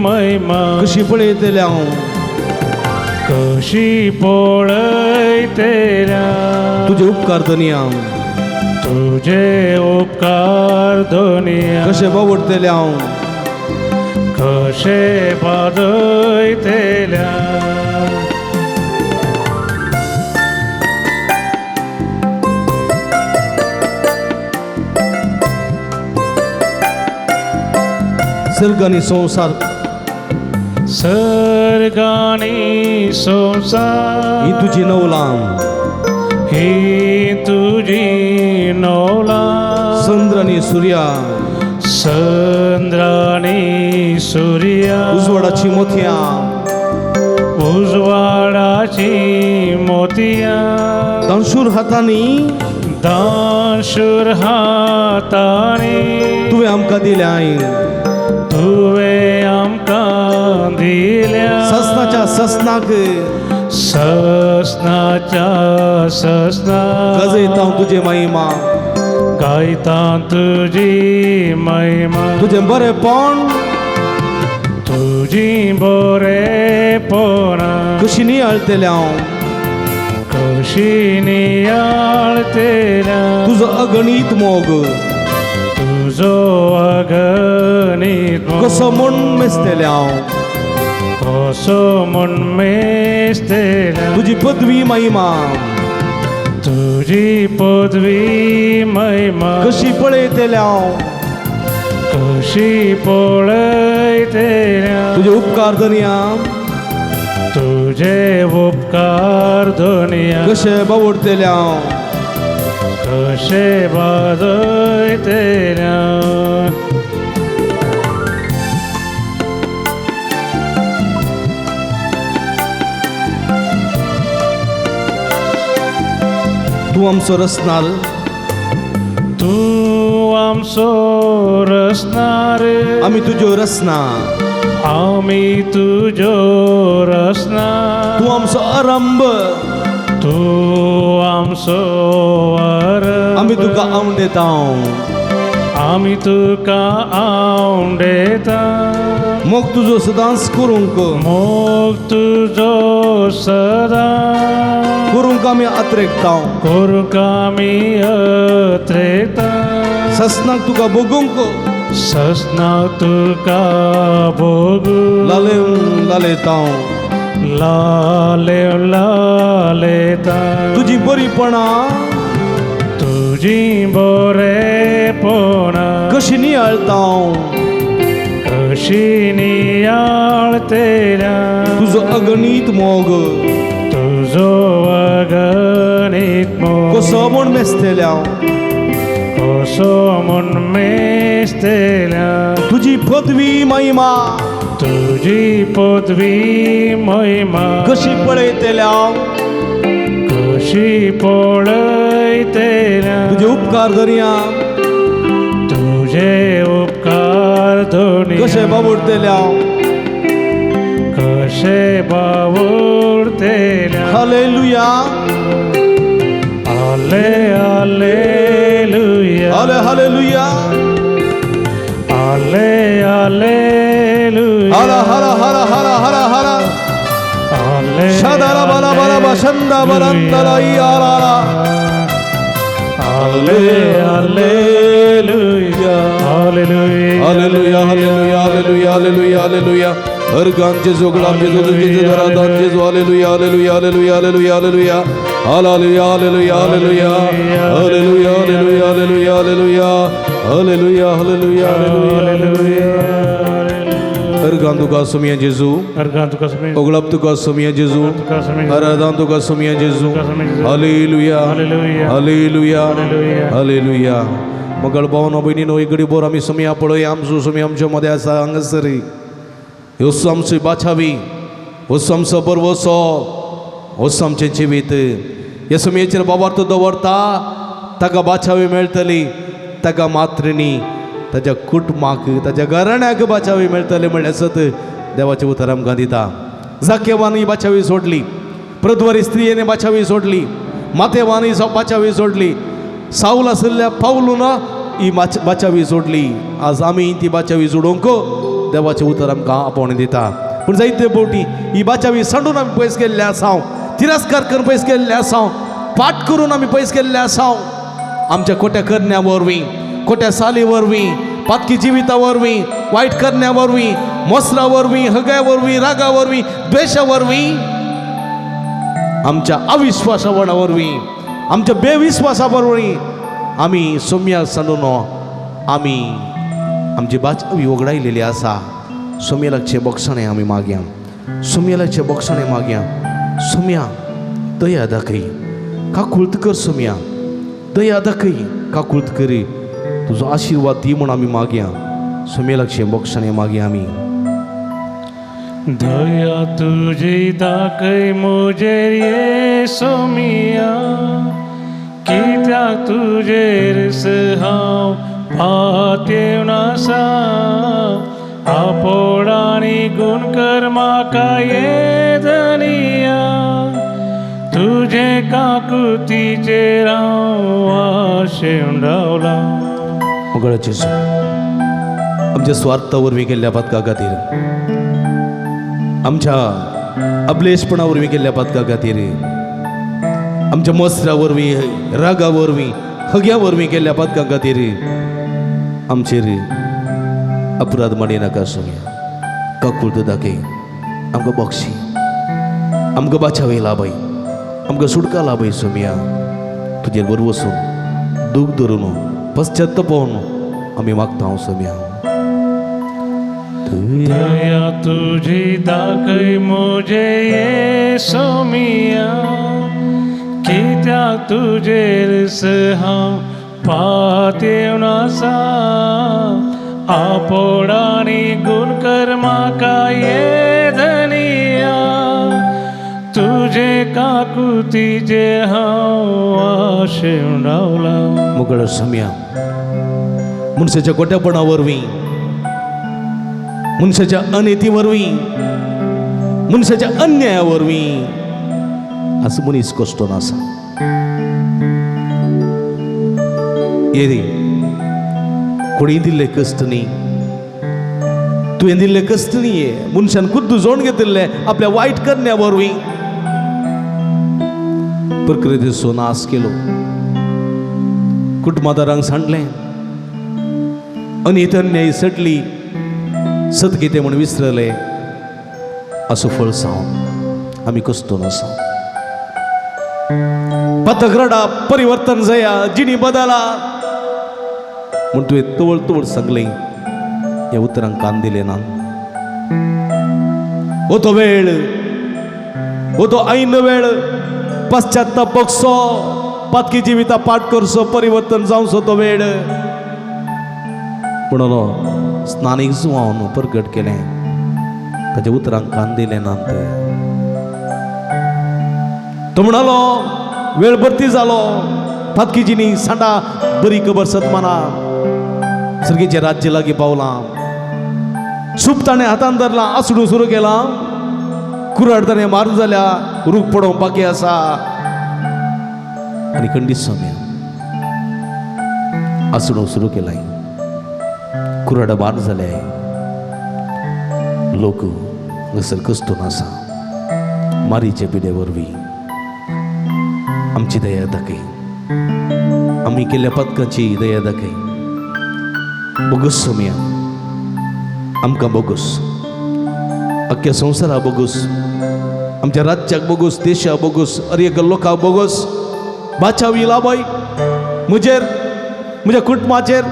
महिमा कशी पळयतले हांव कशी पळयतल्या तुजे उपकार धनिया तुझे उपकार धनिया कशे बावडटले हांव कशे बादयतल्या सर्ग आनी संसार सर्गानी संसार ही तुजी नवलां ही तुझी नवला चंद्र आनी सुर्या चंद्रानी सूर्या उजवाडाची मोतिया उजवाडाची मोतिया दानशूर हातांनी दानशूर हाताने तुवें आमकां दिल्याय तुवें आमकां दिल्या ससनाच्या ससनाक ससनाच्या ससनाक गजयता तुझे महिमा गायता तुजी महिमा तुझें बरेंपण तुजी बरेपण कशी नियाळतलें हांव कशी नियाळतेल्या तुजो अगणित मोग तुजो अगणित मोग कसो म्हूण मेस्तलें हांव कसो म्हूण मेस्तलें तुजी पदवी महिमा तुजी पदवी महिमा कशी पळयतलें हांव कशी पळयतेल्या तुझे उपकार धनिया तुझे उपकार दुनिया कशे बावडतलें हांव कशे वाजयतेल्या तूं आमचो रचणार तूं आमचो रचणार आमी तुज्यो रचना आमी तुज्यो रचना तूं आमचो आरंभ तूं आमचो आमी तुका आवडटा आमी तुका आवडटा मोग तुजो सदांच करूंक मोग तुजो सदां करूंक आमी आत्रेकता करूंक आमी अत्रेता ससनाक तुका बगूंक ससना तुका बोगू लालयता लाले लालेता तुजी बरीपणा तुजी बरेपणा कशी नियाळता कशी नियाळतेल्या तुजो अगणित मोग तुजो अगणित मोग कसो म्हूण मेस्तलें हांव कसो म्हूण मेस्तलेल्या तुजी पदवी महिमा तुजी पदवी महिमा कशी पळयतलें हांव कशी पळयतेल्या तुजे उपकार धनिया तुझे उपकार धोनी कशे बावडतलें हांव कशे बावडतेल्या हालेलुया हाले हालेलुया हाले हालेलुया हाले हालेलुया हरा हरा हरा हरा हरा हरा हाले शदरा बला बला बशंदा बलंदला यारा हाले hallelujah hallelujah hallelujah hallelujah hallelujah hallelujah hallelujah हर गांचे जोगलांचे जोगचे जरा दांचे जो hallelujah hallelujah hallelujah hallelujah hallelujah hallelujah hallelujah hallelujah hallelujah hallelujah hallelujah hallelujah hallelujah hallelujah हर तुका सोमिया जेजू अर्गां तुका समेत ओगळप तुका सोमिया जेजू तुका समेत आराधन तुका सोमिया जेजू hallelujah hallelujah hallelujah hallelujah hallelujah मगळ भावनो भयणीनो एक घडी बोर आमी सोमिया पळय आमचो सोमिया आमच्या मदें आसा हांगासरी ह्योच आमची बाछावी होच आमचो बरवसो होच आमचें जिवीत ह्या सोमयेचेर बाबार्थ दवरता ताका बाछावी मेळटली ताका मात्रिणी ताच्या कुटुंबाक ताच्या घराण्याक बाछावी मेळटली म्हणल्यार सत देवाचें उतर आमकां दिता जाकेवानी बाछावी सोडली प्रद्वारी स्त्रियेने बाछावी सोडली मातेवानी बाछावी सोडली साऊल आशिल्ल्या पावलून ही बाछावी सोडली आज आमी ती बाछावी सोडूंक देवाचें उतर आमकां आपोवणें दिता पूण जायते फावटी ही बाछावी सांडून आमी पयस केल्ले आसा तिरस्कार करून पयस केल्ले आसा पाठ करून आमी पयस केल्ले आसा आमच्या खोट्या करण्या वरवीं खोट्या साली वरवीं पातकी जिविता वरवीं वायट करण्या वरवीं मोसरा वरवीं हग्या वरवीं रागा वरवीं द्वेशा वरवीं आमच्या अविश्वासा वरवीं आमच्या बेविश्वासा वरवीं आमी सोम्या सांडून आमी आमची बाछावी वगडायलेली आसा सोम्यालाचे बक्षणे आमी मागया सोम्यालाचे बक्षणे मागया सोम्या दया दाखय काकुळत कर सोम्या दया दाखय काकुळत करी तुझो आशीर्वाद दी म्हूण आमी मागया सुमेलाक्षे मोक्षाने मागया आमी दया तुझी दाखय मुजेर येसो मिया कित्याक तुजेर हांव पातेव नासा आपोळांनी गुण कर म्हाका येदनिया तुजे काकुतीचेर हांव आशेन रावला मुगळ जेजू आमच्या स्वार्था वरवीं केल्ल्या पदका खातीर आमच्या अबलेशपणा वरवीं केल्ल्या पदका खातीर आमच्या मस्त्रा वरवीं रागा वरवीं हग्या वरवीं केल्ल्या पदका खातीर आमचेर अपराध माडी नाका सोम्या काकुळट दाखय आमकां बक्षी आमकां बाचावय लाभय आमकां सुटका लाभय सोम्या तुजेर वर वचून दूख धरून पश्चात्तापोवन आमी मागता हांव सोम्या दया तुझी दाखय मुजे येसो मिया कित्याक तुजेर हांव पातेव नासा आपोळांनी गुण कर म्हाका येदनिया तुजे काकुतीचे हांव आशेन रावला मुगळ सोम्या मनशाच्या खोटेपणा वरवीं मनशाच्या अनिती वरवीं मनशाच्या अन्याया वरवीं असं मनीस कश्ट नासा येरी कोणी दिल्ले कश्ट न्ही तुवें दिल्ले कश्ट न्ही मनशान खुद्द जोड घेतिल्ले आपल्या वायट करण्या वरवीं प्रकृतीचो नाश केलो कुटुंबादारांक सांडलें अनित अन्याय सटली सतगीते म्हण विसरले असो फळ सावन आमी कस्तो नासा पथग्रडा परिवर्तन जया जिणी बदला म्हण तुवें तवळ तवळ सांगलें ह्या उतरांक कान दिले ना हो तो वेळ हो तो ऐन वेळ पश्चात्ताप बगसो पातकी जिविता पाठ करचो परिवर्तन जावचो तो वेळ म्हणून स्नानीक जुवान प्रगट केलें ताच्या उतरांक कान दिले नात तो म्हणालो वेळ भरती जालो फातकीजीनी सांडा बरी खबर सतमाना सर्गेचे राज्य लागीं पावलां सूप ताणें हातान धरलां आसडू सुरू केलां कुराड ताणें मारून जाल्या रूख पडोवंक बाकी आसा आनी खंडीत सोम्या आसडू सुरू केलां कुराड मार जाले लोक हंगसर कस्तो नासा मारीचे पिडे वरवीं आमची दया दाखय आमी केल्ल्या पदकाची दया दाखय बोगस सोम्या आमकां बोगस अख्ख्या संवसारा बोगस आमच्या राज्याक बोगस देशाक बोगस अर्यक लोकांक बोगस बाचावी लाभय म्हजेर म्हज्या कुटुंबाचेर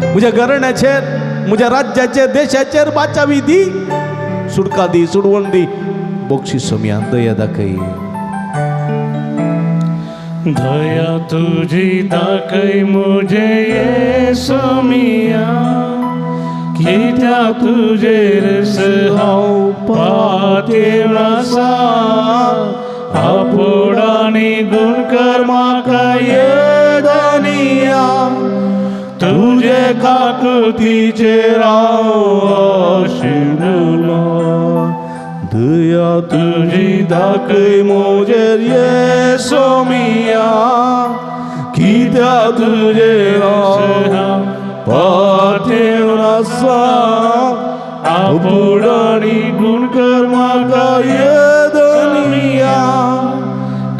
म्हज्या घराण्याचेर म्हज्या राज्याचेर देशाचेर बाचावी दी सुटका दी सुडवण दी बोक्षी सोम्या दया दाखय दया तुझी दाखय मुजे येसो मिया कित्याक तुजेर हांव पातेव नासा आपोळांनी गुण कर म्हाका येदनिया तुजे काकुतीचेर हांव आशिल्लो दया तुझी दाखय मुजेर येसो मिया कित्याक तुजेर हांव पातेव नासा आपोळांनी गुण कर म्हाका येदनिया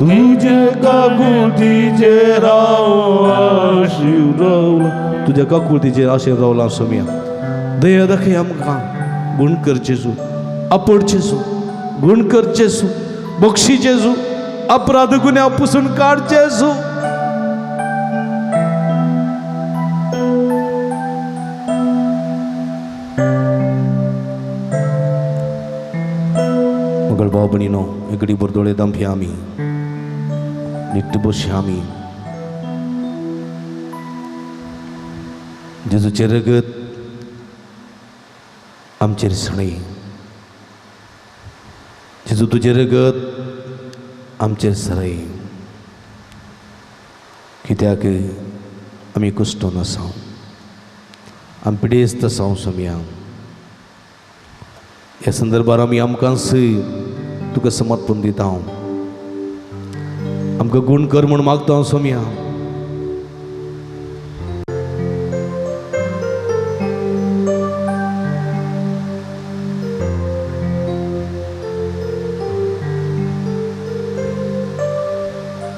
तुजे काकुतीचेर हांव आशिल्लो तुझ्या काकुळतीचेर आशेर रावला सोम्या दया दाखय आमकां गुण करचेसू आपडचेसू गुण करचेसू बक्षीचेसू अपराध गुन्या पुसून काडचेसू मगळ भाव भणीनो एगडी बरदोळे दांभी आमी नीट बशी आमी जेजूचे रगत आमचेर सणय. जेजू तुझे रगत आमचेर सरय, कित्याक आमी कुस्टोन आसां, आमी पिडेस्त आसां सोम्या. ह्या संदर्भार आमी आमकांच तुका समर्पण दिता. आमकां गूण कर म्हूण मागता सोम्या.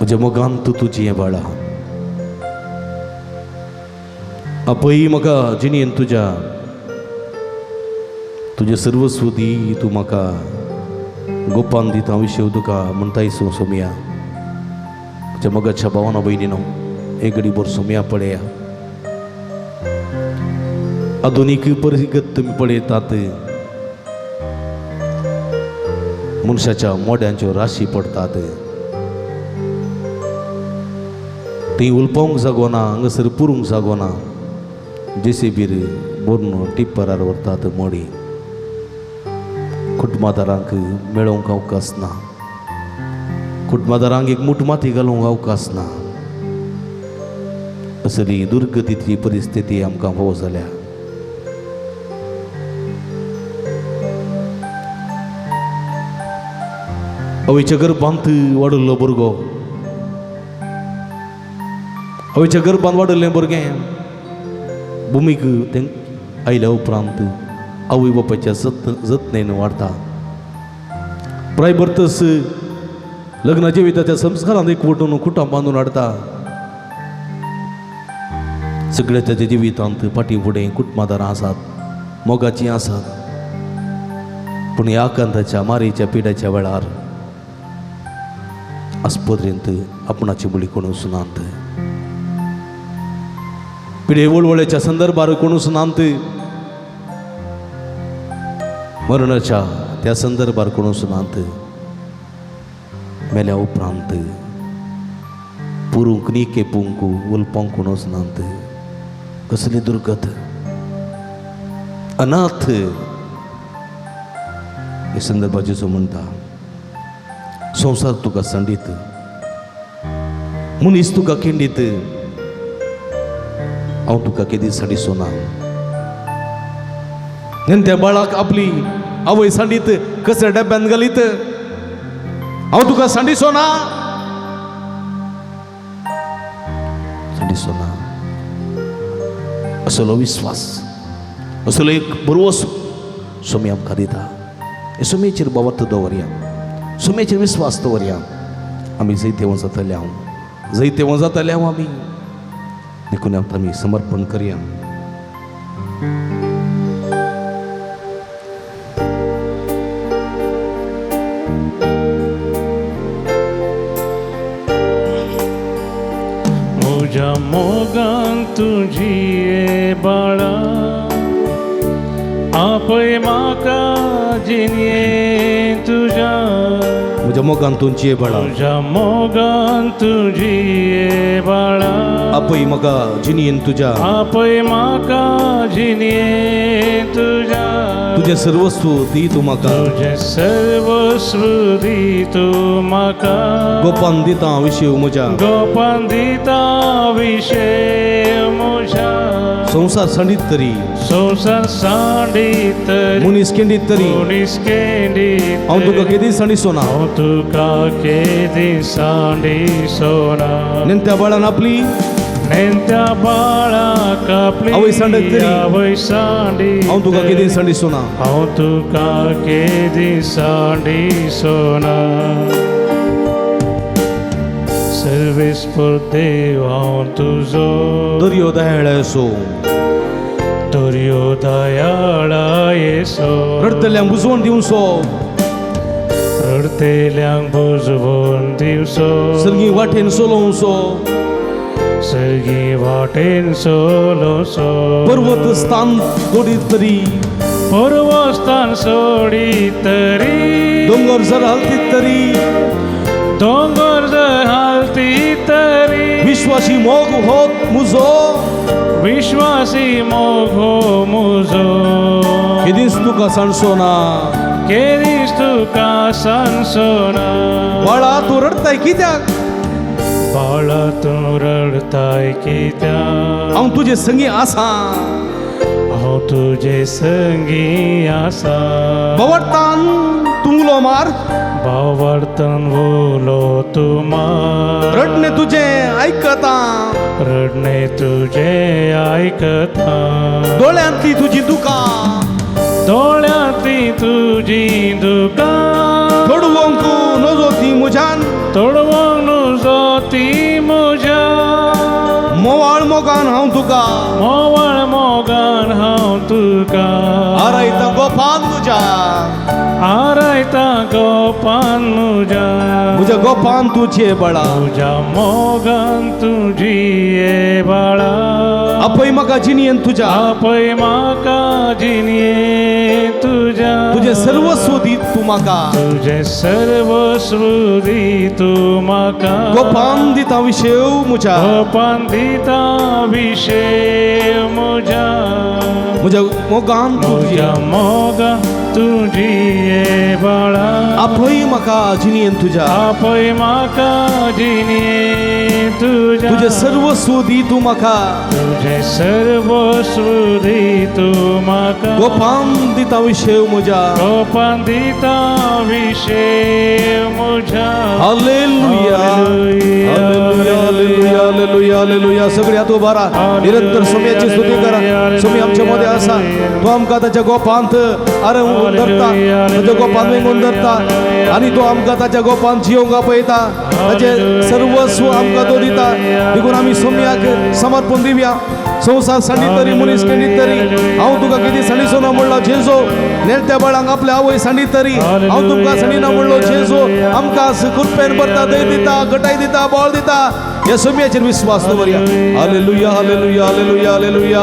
म्हज्या मोगान तूं तुजी बाळा, आपय म्हाका जिणेन तुजें सर्वस्व दी. तूं म्हाका गोपान दिता विशय तुका म्हणटाय सोम्या. म्हज्या मोगाच्या भावाना भयणीनो, एक घडी भर सोम्या पळया. आधुनीक परिगत तुमी पळयतात, मनशाच्या मोड्यांच्यो राशी पडटात. थंय उलपावंक जागोना, हांगासर पुरूंक जागोना. जेसीबीर बोरून टिप्परार व्हरतात मोडी. कुटुंबादारांक मेळोवंक अवकाश ना, कुटुंबादारांक एक मूठ माती घालूंक अवकाश ना. असली दुर्गतीची परिस्थिती आमकां हो जाल्या. आवयच्या गर्भांत वाडल्लो भुरगो, आवयच्या गर्भांत वाडल्लें भुरगें भुमीक तें आयल्या उपरांत आवय बापायच्या जतनेन वाडटा. प्रायभरतस लग्न जिविताच्या संस्कारांत एकवटून कुटां बांदून हाडटा. सगळ्या ताच्या जिवितांत फाटीं फुडें कुटुंबादारां आसात, मोगाचीं आसात. पूण ह्या आकांताच्या मारेच्या पिड्याच्या वेळार आस्पत्रेंत आपणाची मुली कोण सुनांत, पिढे वळवळ्याच्या संदर्भार कोण सुनांत, मरणाच्या त्या संदर्भार कोण सुनांत. मेल्या उपरांत पुरूंक नी केपूंक उलपांक कोण सुनांत. कसली दुर्गत, अनाथ. हे संदर्भाचे जो म्हणटा, संसार तुका संडीत, मनीस तुका खिंडीत. हांव तुका केदी सांडिसोना. त्या बाळाक आपली आवय सांडीत कचऱ्या डब्यान घालीत. हांव तुका सांडिसोना, सांडिसोना. असलो विश्वास, असलो एक बरोवस सोमी आमकां दिता. हे सोमेचेर बाबत दवरया, सोमेचेर विश्वास दवरया. आमी जैते वचतले हांव, जैते वचतले हांव आमी देखून आमी समर्पण करया. म्हज्या मोगान तुजी बाळा, आपय म्हाका जिणे तुज्या. म्हज्या मोगान तुमची बाळा, म्हज्या मोगान तुजी बाळा, आपय म्हाका जिणेन तुज्या. आपय म्हाका जिणे तुज्या. तुझे सर्वस्व दी तूं म्हाका, तुझे सर्वस्व दी तूं म्हाका. गोपान दिता विशय म्हज्या, गोपान दिता विशय म्हज्या. संसार सांडीत तरी, संसार सांडीत तरी, मनीस केंडीत तरी, मनीस केंडीत हांव तुका केदी सांडिसोना. हांव तुका केदी सांडिसोना. नेत्या बाळान आपली नेत्या बाळाक आपली आवय सांडत तरी, आवय सांडीत हांव तुका केदी सांडिसोना. हांव तुका केदी सांडिसोना. सर्वेस्पर देव हांव तुजो, दर्यो दयाळ असो, दर्यो दयाळा येसो. रडतल्यांक बुजवण दिवचो, रडतेल्यांक बुजवून दिवचो. सर्गी वाटेन सोलोवचो, सर्गी वाटेन सोलोसो. पर्वत स्थान सोडीत तरी, पर्वस्थान सोडीत तरी, दोंगर जर हलतीत तरी, दोंगर हालती तरी विश्वासी मोग होत मुजो विश्वासी मोग हो मुजो किदीस तुका सणसोना केरीस तुका सांगसोना बाळा तू रडताय कित्याक बाळा तू रडताय कित्याक हांव तुजे संगी आसा हांव तुजे संगी आसा बवडतान तुमलो मार भावार्थन उलो तुमार रडणे तुझे ऐकता रडणे तुझे ऐकता डोळ्यांतली तुझी दुका दोळ्यांतली तुजी दुका तोडवंकू नजो ती मुझ्यान तोडवंक नुजो ती म्हज्या मोवाळ मोगान हांव तुका मोवळ मोगान हांव तुका आरयता गोपान तुझ्या आरयता गोपान म्हज्या गोपान तुझे बळा तुझ्या मोगान तुजी ये बाळा आपय म्हाका जिनियेन तुझ्या आपय म्हाका जिणये तुझ्या तुझे सर्वस्व दीत तू म्हाका तुझे सर्वस्व दी तू म्हाका गोपान दिता विशेव म्हज्या गोपान दिता विशेव म्हज्या म्हज्या मोगान तुझे तुझ्या मोगा तुझी ये बाळा आपय म्हाका जिनियेन तुझ्या आपय म्हाका जिणये तुझ्या तुझे सर्वस्व दी तू म्हाका तुझे सर्वस्व दी तू म्हाका गोपान दिता विशेव म्हज्या गोपान दिता विशेव म्हज्या hallelujah hallelujah hallelujah hallelujah hallelujah सगळे हात उबा राहा निरंतर सोम्याची स्तुती करा सोमी आमच्या मध्ये असा तो आमकां ताच्या गोपांत अरे धरता ताच्या गोपान वेंगून धरता आणि तो आमकां ताच्या गोपान जियोंक आपयता ताचे सर्वस्व आमकां तो दिता देखून आमी सोम्याक समर्पण दिवया संवसार सांडीत तरी मनीस केंडीत तरी हांव तुका कितें सांडिचो ना म्हणलो जेजो नेलत्या बाळांक आपल्या आवय सांडीत तरी हांव तुमकां सांडिना म्हणलो जेजो आमकां कृपेन भरता दय दिता घटाय दिता बळ दिता ह्या सोम्याचेर विश्वास दवरया hallelujah hallelujah hallelujah hallelujah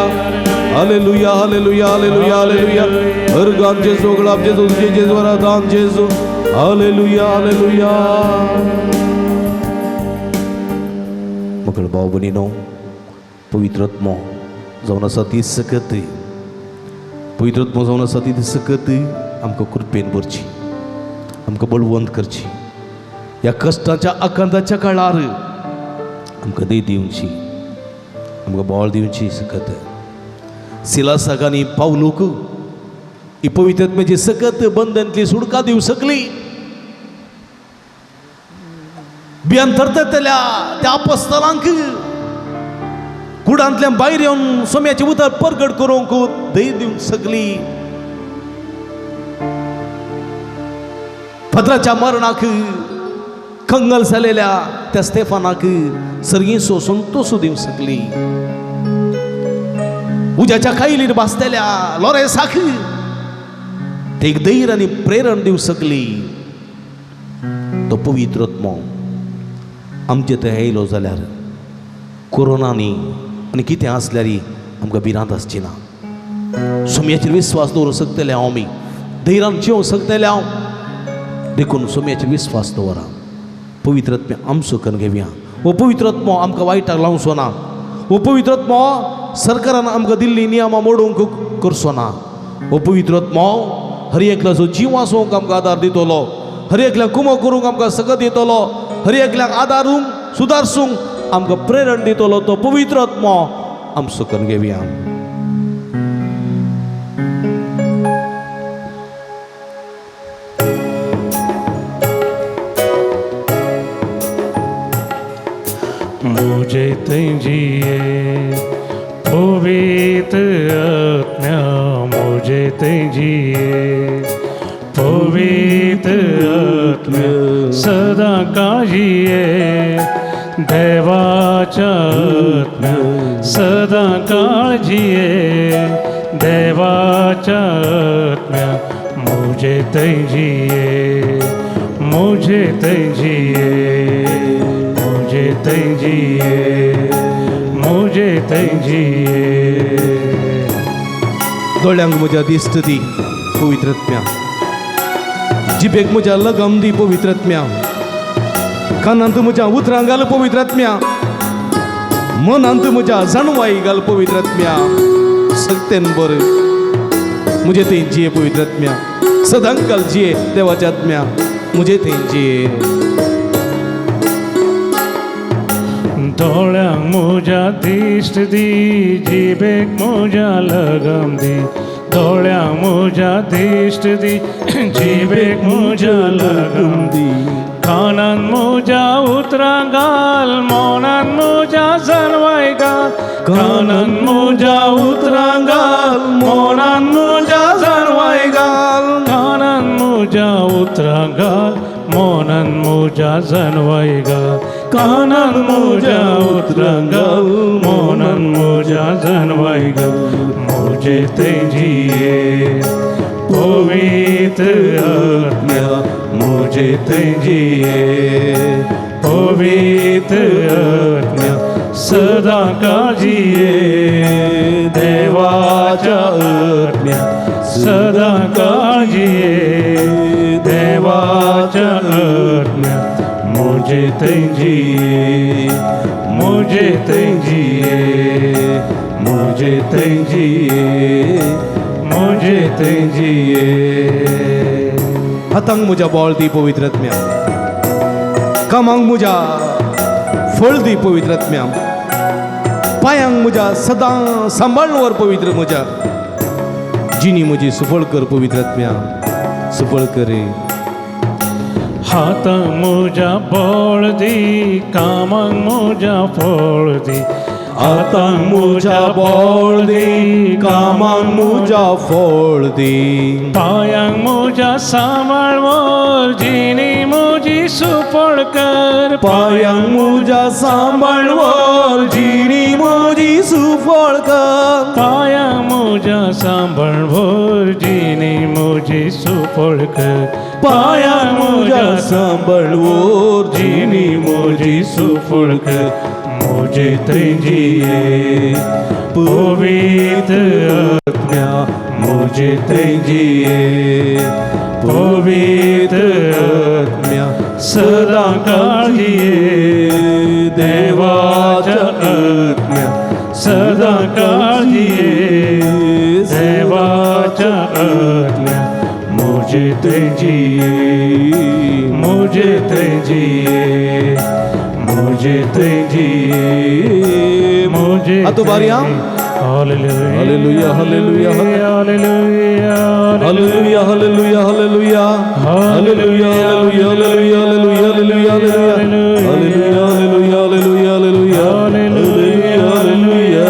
hallelujah hallelujah hallelujah hallelujah हर गान जेजो गळाब जेजो तुजे जेजवरा दान जेजो हालेलुया हालेलुया मकळ भाव भयणीनो पवित्रत्म जावन आसा ती सकत पवित्रत्म जावन आसा ती सकत आमकां कृपेन भरची आमकां बळवंत करची ह्या कश्टाच्या आकांताच्या काळार आमकां दय दिवची आमकां बळ दिवची सकत सिलासाक आनी पावलूक ही पवित्रत्म्याची सकत बंधनांतली सुटका दिवंक शकली भियान तरतल्या त्या अपोस्तलांक कुडांतल्यान भायर येवन सोम्याचे उतर परगट करूंक दय दिवंक शकली पत्राच्या मरणाक कंगल जालेल्या त्या स्तेफानाक सर्गीचो संतोष दिवंक शकली उज्याच्या कायलीर भासतेल्या लोरेसाक एक धैर्य आनी प्रेरण दिवंक शकली तो पवित्रत्म आमचे थंय येयलो जाल्यार कोरोनानी आनी कितें आसल्यार आमकां भिरांत आसची ना सोम्याचेर विस्वास दवरूंक शकतले हांव आमी धैर्यान जिवंक शकतले हांव देखून सोम्याचेर विस्वास दवरा पवित्रत्म्य आमचो करून घेवया हो पवित्रत्म आमकां वायटाक लावचो ना हो पवित्रत्म सरकारान आमकां दिल्ली नियमां मोडूंक करचो ना हो पवित्रत्म हर एकल्याचो जीव आसूंक आमकां आदार दितलो हर एकल्याक कुमो करूंक आमकां सकत दितलो हर एकल्याक आदारूंक सुदारसूंक आमकां प्रेरण दितलो तो पवित्रत्म आमचो करून घेवया मुझे जिए पवित्र आत्मा मुझे जिए पवित्र आत्मा सदा काळजिए देवाच्या आत्मा सदा काळजिए देवाच्या आत्मा मुझे जिए मुझे जिए मुझे जिए मुझे जिए दोळ्यांक म्हज्या दिश्ट दी पवित्रत्म्या जिबेक म्हज्या लगम दी पवित्रत्म्या कानांत म्हज्या उतरां घाल पवित्र आत्म्या, मनांत म्हज्या जाणवाई घाल पवित्र आत्म्या, सत्यान बर मुझे थंय जिये पवित्र आत्म्या, सदांच घाल जिये देवाच्या आत्म्या, मुझे थंय जिये. दोळ्यांक म्हज्या दिश्ट दी, जिबेक म्हज्या लगाम दी. दोळ्यांक म्हज्या दिश्ट दी, जिबेक म्हज्या लगाम दी. कानान म्हज्या उतरां घाल, मनान म्हज्या जाणवाय घाल. कानान म्हज्या उतरां घाल, मनान म्हज्या जाणवाय घाल. कानान म्हज्या उतरां घाल, मनान म्हज्या जाणवाय घाल. कानान म्हज्या उतरां घाल, मनान म्हज्या जाणवाय घाल. म्हजे थंय जिये पवित्र आत्म्या, मुझे थंय जिये पवित्र आत्म्या, सदा काळजिये देवाच्या आत्म्या, सदा काळजिये देवाच्या आत्म्या. मुझे थंय जिये, मुझे थंय जिये, मुझे थंय जिये, मुझे थंय जिये. हातांक म्हज्या बोळ दी पवित्र आत्म्या, कामांक म्हज्या फळ दी पवित्र आत्म्या, पायांक म्हज्या सदां सांबाळून व्हर पवित्र म्हज्या. जिणी म्हजी सुफळ कर पवित्र आत्म्या, सुफळ कर रे. हातांक म्हज्या बळ दी, कामांक म्हज्या फळ दी. हातांक म्हज्या बोळ दी, कामांक म्हज्या फळ दी. पायांक म्हज्या सांबाळ व्हर, जिणी म्हजी सुफळ कर. पायांक म्हज्या सांबाळ व्हर, जिणी म्हजी सुफळ कर. पायांक म्हज्या सांबाळ व्हर, जिणी म्हजी सुफळ कर. पायांक म्हज्या सांबाळ व्हर, जिणी म्हजी सुफळ कर. मुझे थंय जिये पवित्र आत्म्या, मुझे थंय जिये पवित्र आत्म्या, सदा काळजिये देवाच्या आत्म्या, सदा काळजिये देवाच्या आत्म्या. मुझे थंय जिये, मुझे थंय जिये, मुझे थंय जिये, मुझे हातो बारया. Hallelujah hallelujah, hallelujah, hallelujah, hallelujah, hallelujah, hallelujah, hallelujah, hallelujah, hallelujah, hallelujah, hallelujah, hallelujah, hallelujah, hallelujah,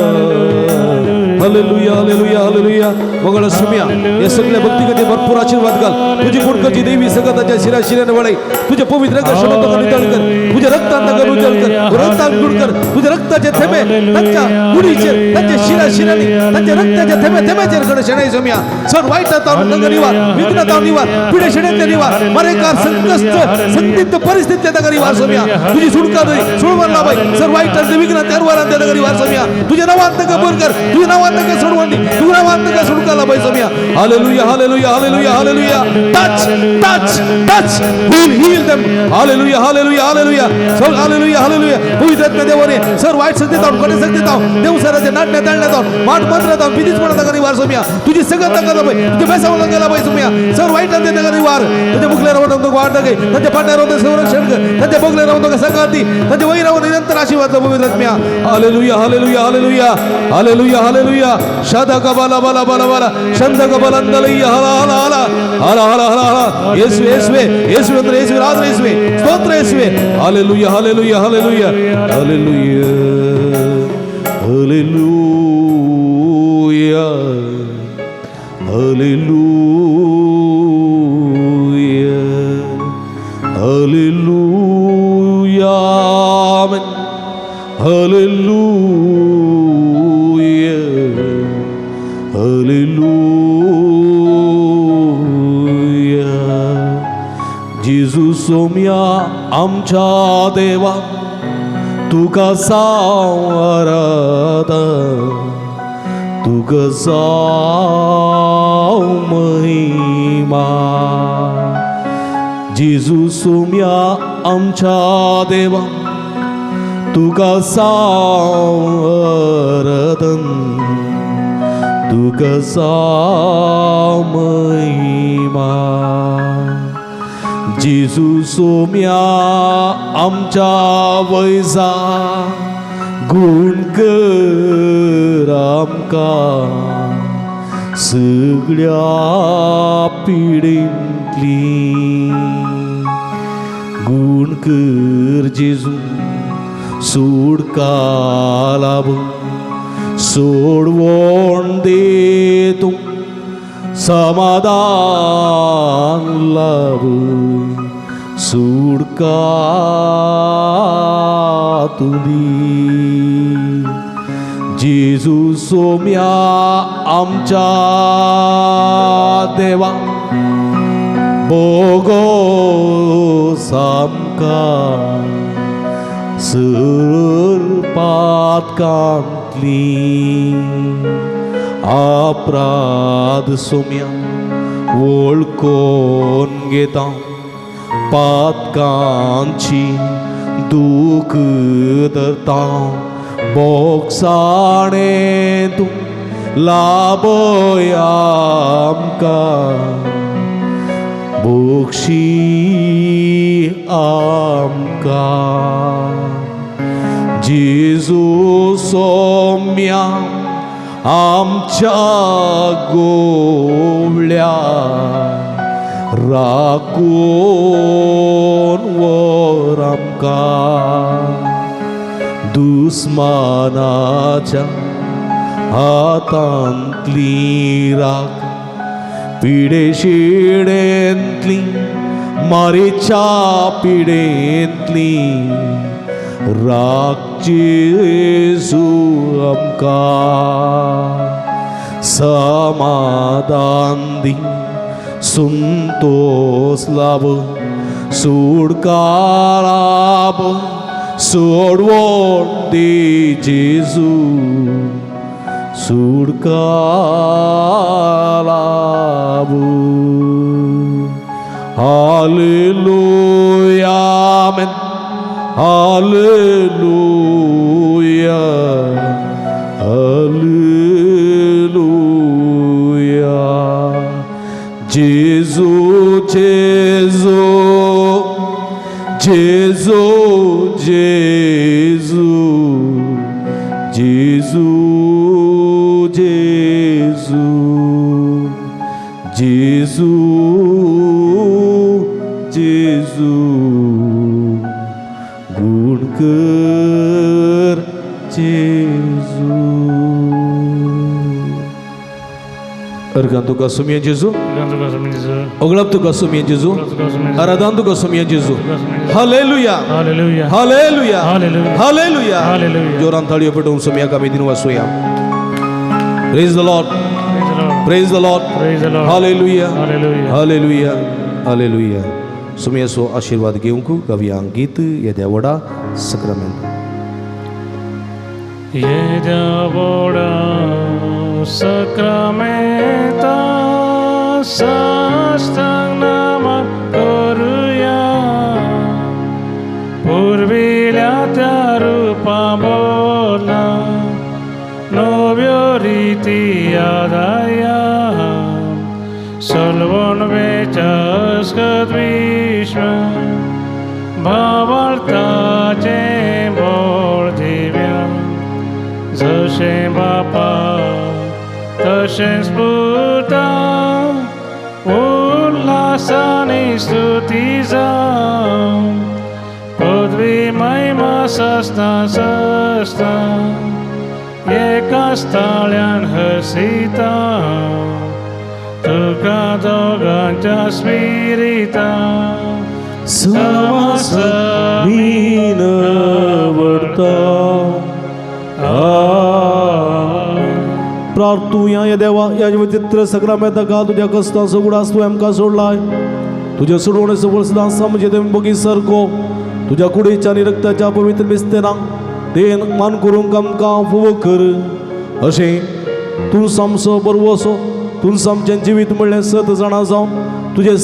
hallelujah, hallelujah, hallelujah. मंगळ सुम्या या सगळ्या भक्तीमध्ये भरपूर आशीर्वाद घाल. तुझी पुडकाची देवी सगळ्याच्या शिराशिराने वळे. तुझ्या पवित्र शब्दात नितळ कर, तुझ्या रक्तांत उजळ कर, रक्तांत दूर कर. तुझ्या रक्ताचे थेंबे त्यांच्या गुढीचेर, त्यांच्या शिराशिराने, त्यांच्या रक्ताच्या थेंब्याचेर गण शेणाई सोम्या. सण वाईटात नगर निवार, विघ्नता निवार, पिढे शेण्यातले निवार, मरेकार संकस्त संदिग्ध परिस्थितीतल्या नगर निवार सोम्या. तुझी सुटका दे, सोडवण लावाय. सर वाईटाचे विघ्न त्यारवारांच्या नगर निवार सोम्या. तुझ्या नावांत का बोल कर, तुझ्या नावांत का सोडवण दे, तुझ्या नावांत का सुटका लावाय सोम्या. Hallelujah, hallelujah, hallelujah, hallelujah. Touch, touch, touch. Heal them. Hallelujah, hallelujah, hallelujah. Sir hallelujah, hallelujah. पवित्र आत्म्या देवाने सर वाईट संगतीत आहोत, कडे संगतीत आहोत, देव सराच्या नाटण्यात ताळण्यात आहोत, माठ मंत्रात आहोत, विधीच म्हणत नका निवार सोम्या. तुझी सगळं नका लावाय, तुझ्या बेसावं नका लावाय सोम्या. सर वाईट अंते नका निवार. त्यांच्या बुकल्या राहून वाढ नका, त्यांच्या पाट्या राहून संरक्षण कर, त्यांच्या बगल्या राहून नका सकाळती, त्यांच्या वही राहून निरंतर आशीर्वाद पवित्र आत्म्या. Hallelujah, hallelujah, hallelujah, hallelujah, hallelujah. शादा कबाला बाला बाला बाला, शंद कबाला अंदलैया, हाला हाला हाला, हाला हाला हाला हाला. येशुवे, येशुवे, येशुवे, अंदर येशुवे, राज येशुवे, स्तोत्र येशुवे. Hallelujah, hallelujah, hallelujah, hallelujah, hallelujah, hallelujah, hallelujah, amen. Hallelujah, hallelujah. जेजू सोम्या आमच्या देवा, तुका सांवरादा, तुका जाव महिमा. जेजू सोम्या आमच्या देवा तुका सावरदन तुका महिमा जेजू सोम्या आमच्या वैजा गुण कर आमकां सगळ्या पिडेंतली गुण कर जेजू सोडका लाभ सोडवण दे तूं समाधान लाभ सोडका तुदी जेजू सोम्या आमच्या देवा बोगोस आमकां सरळ पातकांतली अपराध सोम्या वळखून घेता पातकांची दूख धरता बोगसाणे तूं लाभय आमकां बोगशी आमकां जेजू सोम्या आमच्या गोवल्या राखून वर आमकां दुस्मानाच्या हातांतली राख पिडेशिडेंतली मारेच्या पिडेंतली राख जेजू आमकां समाधान दी संतोष लाभ सुडका लाभ सोडवण दे जेजू सुडका लाभ हालेलुया आमेन हालेलुया हालेलुया जेजू जेजू जेजू जेजू जेजू जेजू जेजू गुण कर जेजू अर्घां तुका सुमिये जेजू ओगळप तुका सुमिये जेजू आराधन तुका सुमिये जेजू hallelujah hallelujah hallelujah hallelujah hallelujah hallelujah जोरान ताळयो पेटवून सुमिया आमी दिन वाचूया praise the Lord praise the Lord Praise the Lord. Hallelujah Hallelujah. Hallelujah hallelujah सुमियाचो आशीर्वाद घेवंक गावया गीत येद्या व्हडा सक्रामेंत Yedavoda sakramenta sastangnama koruya Purvilia त्या रूपा बोला novioriti adaya Solvon vechas kadvishva Bhavartaचे बोल दिव्या जशे बापा तशे स्फुरता उल्हासाने स्तुती जावं पदवी महिमा सस्ता सस्ता एका स्थळ्यान हसिता तुका दोगांच्या स्पिरिता समासमीन वरता प्रार्थूया या देवा या पवित्र सक्रामेंताका तुझ्या कस्ता सगुडास तू आमकां सोडलाय तुझ्या सोडवण्याचं वळसदां समजे ते बगी सारको तुझ्या कुडीच्या आनी रक्ताच्या पवित्र मिस्तेरांक तेन मान करूंक आमकां फोव कर अशें तूं सामसो बरो असो तूं सामचें जिवीत म्हणलें 7 जाणां जावन तुजें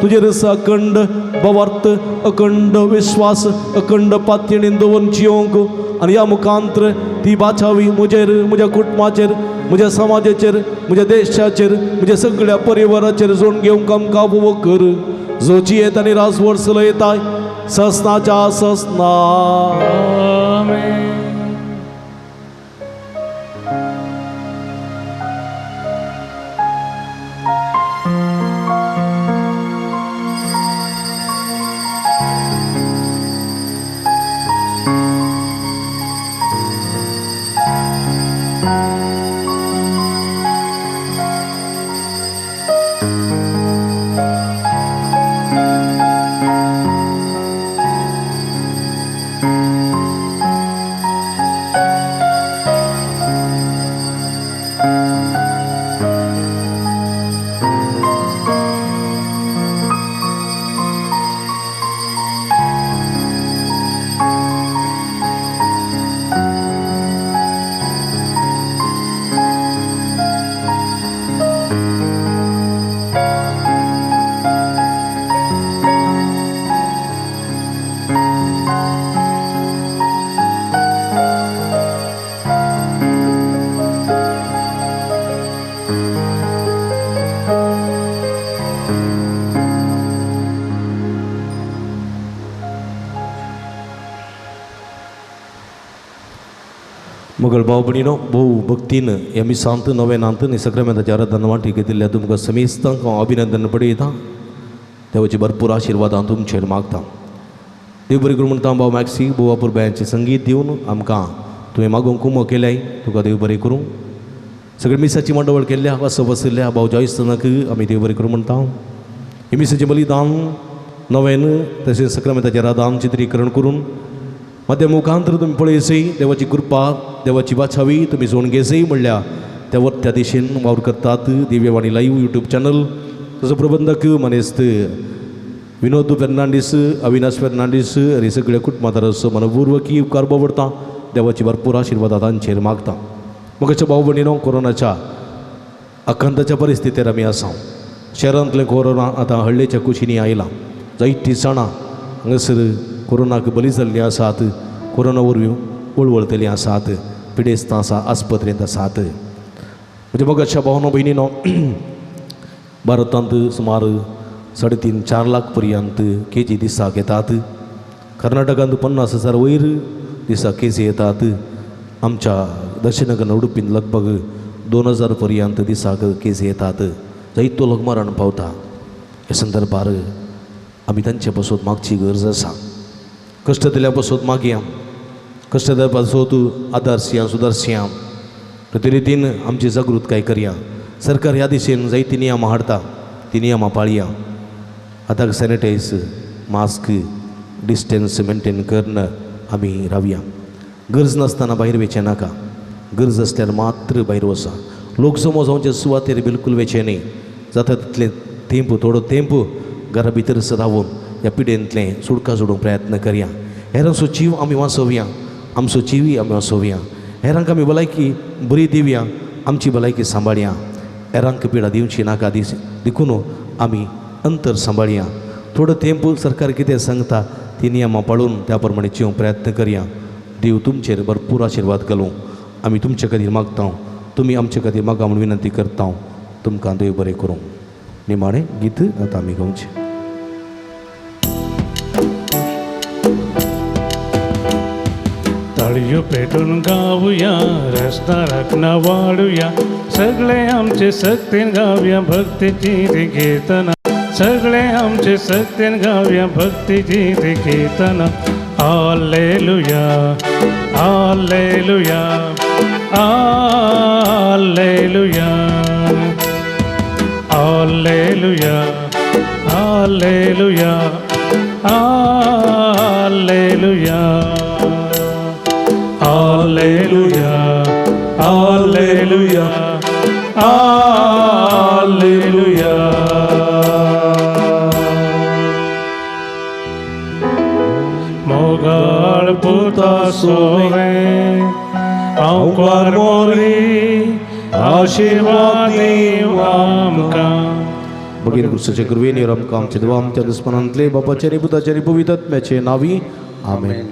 तुझे रस अखंड भवार्थ अखंड विश्वास अखंड पात्यणीन दवरून जियोंक आनी ह्या मुखांतर ती बाचावी मुजेर म्हज्या कुटुंबाचेर म्हज्या समाजाचेर म्हज्या देशाचेर म्हज्या सगळ्या परिवाराचेर जोड घेवंक आमकां वो कर जो जियेत आनी रासवड चलयताय ससनाच्या ससना आमेन. मगळ भाव भयणीनो भोव भक्तीन ह्या मिसांत नव्यानांत निसक्रमेंताच्या आराधना वांटी घेतिल्ल्या तुमकां समेस्तांक हांव अभिनंदन पळयतां देवाची भरपूर आशिर्वादां तुमचेर मागतां देव बरें करूं म्हणटा भाव मॅक्सी भोव पुरब्यांचें संगीत दिवन आमकां तुवें मागोवंक कुमो केल्याय तुका देव बरें करूं सगळे मिसाची मंडवळ केल्ल्या वस बसयल्ल्या भाव जॉयसनाक आमी देव बरें करूं म्हणटा हे मिसाचें बलिदान नवेन तशेंच सक्रामेंताचें राधान चित्रीकरण करून मध्य मुखांतर तुमी पळयसय देवाची कृपा देवाची वाचावी तुमी जोड घेसय म्हणल्या त्या दिशेन वावर करतात दिव्यवाणी लाईव्ह यूट्यूब चॅनल तसो प्रबंधक मनेस्त विनोद फेर्नांडीस अविनाश फेर्नांडीस हे सगळ्या कुटुंबादार मनपूर्वकी उपकार बावडटा देवाची भरपूर आशिर्वाद तांचेर मागता मगाच्या भाव भयणीनो कोरोनाच्या आकांताच्या परिस्थितीर आमी आसा शहरांतले कोरोना आतां हळ्ळेच्या कुशींनी आयला जायतीं जाणां हांगासर कोरोनाक बली जाल्लीं आसात कोरोना वरवीं वळवळतलीं आसात पिडेस्त आसा आस्पत्रेंत आसात म्हणजे मगाच्या भावनो भयणीनो भारतांत सुमार 3.5-4 लाख पर्यंत केजी दिसाक येतात कर्नाटकांत 50,000 वयर दिसाक केजी येतात आमच्या दक्षिण गोंय उडुपीन लगभग 2,000 पर्यंत दिसाक केजी येतात जायतो लोक मरण पावता ह्या संदर्भार आमी तांचे पासून मागची गरज आसा कश्ट दिल्या पासून मागया कश्ट दिल्या पासून आदारसिया सुदारसिया ते रितीन आमची जागृताय करया सरकार ह्या दिशेन जायती नियमां हाडटा ती नियमां पाळया आतां सॅनिटायज मास्क डिस्टन्स मेंटेन करून आमी रावया गरज नासतना भायर वेचें नाका गरज आसल्यार मात्र भायर वचा लोक समज जावचे सुवातेर बिलकूल वेचें न्ही जाता तितलें तेंप थोडो तेंप घरा भितर रावून ह्या पिडेंतलें सुडका सोडूंक प्रयत्न करया हेरांचो जीव आमी वाचोवया आमचो जिवी आमी वाचोवया हेरांक आमी भलायकी बरी दिवया आमची भलायकी सांबाळया हेरांक पिडा दिवची नाका देखून आमी अंतर सांबाळया थोडो तेंप सरकार कितें सांगता ती नियमां पाळून त्या प्रमाणे जिवंक प्रयत्न करया देव तुमचेर भरपूर आशिर्वाद घालूं आमी तुमचे खातीर मागता तुमी आमचे खातीर मागा म्हूण विनंती करता तुमकां देव बरें करूं निमाणें गीत आतां आमी गावचें ताळयो पेटून गावया रस्ताराक ना वाडूया सगळे आमचे सक्तीन गावया भक्तीची ती कीर्तना सगळे आमचे सक्तीन गावया भक्तीची ती कीर्तना hallelujah hallelujah hallelujah hallelujah hallelujah hallelujah hallelujah hallelujah hallelujah मोगाळ पुता सोवे हांव मोरी आशिर्वाद दिव आमकां भगीन कृष्णाचे कृपेने आमकां आमचे देवा आमच्या दुस्मनांतले बापाचे रे पुताचे रे पवित्रात्म्याचे नावी आमेन.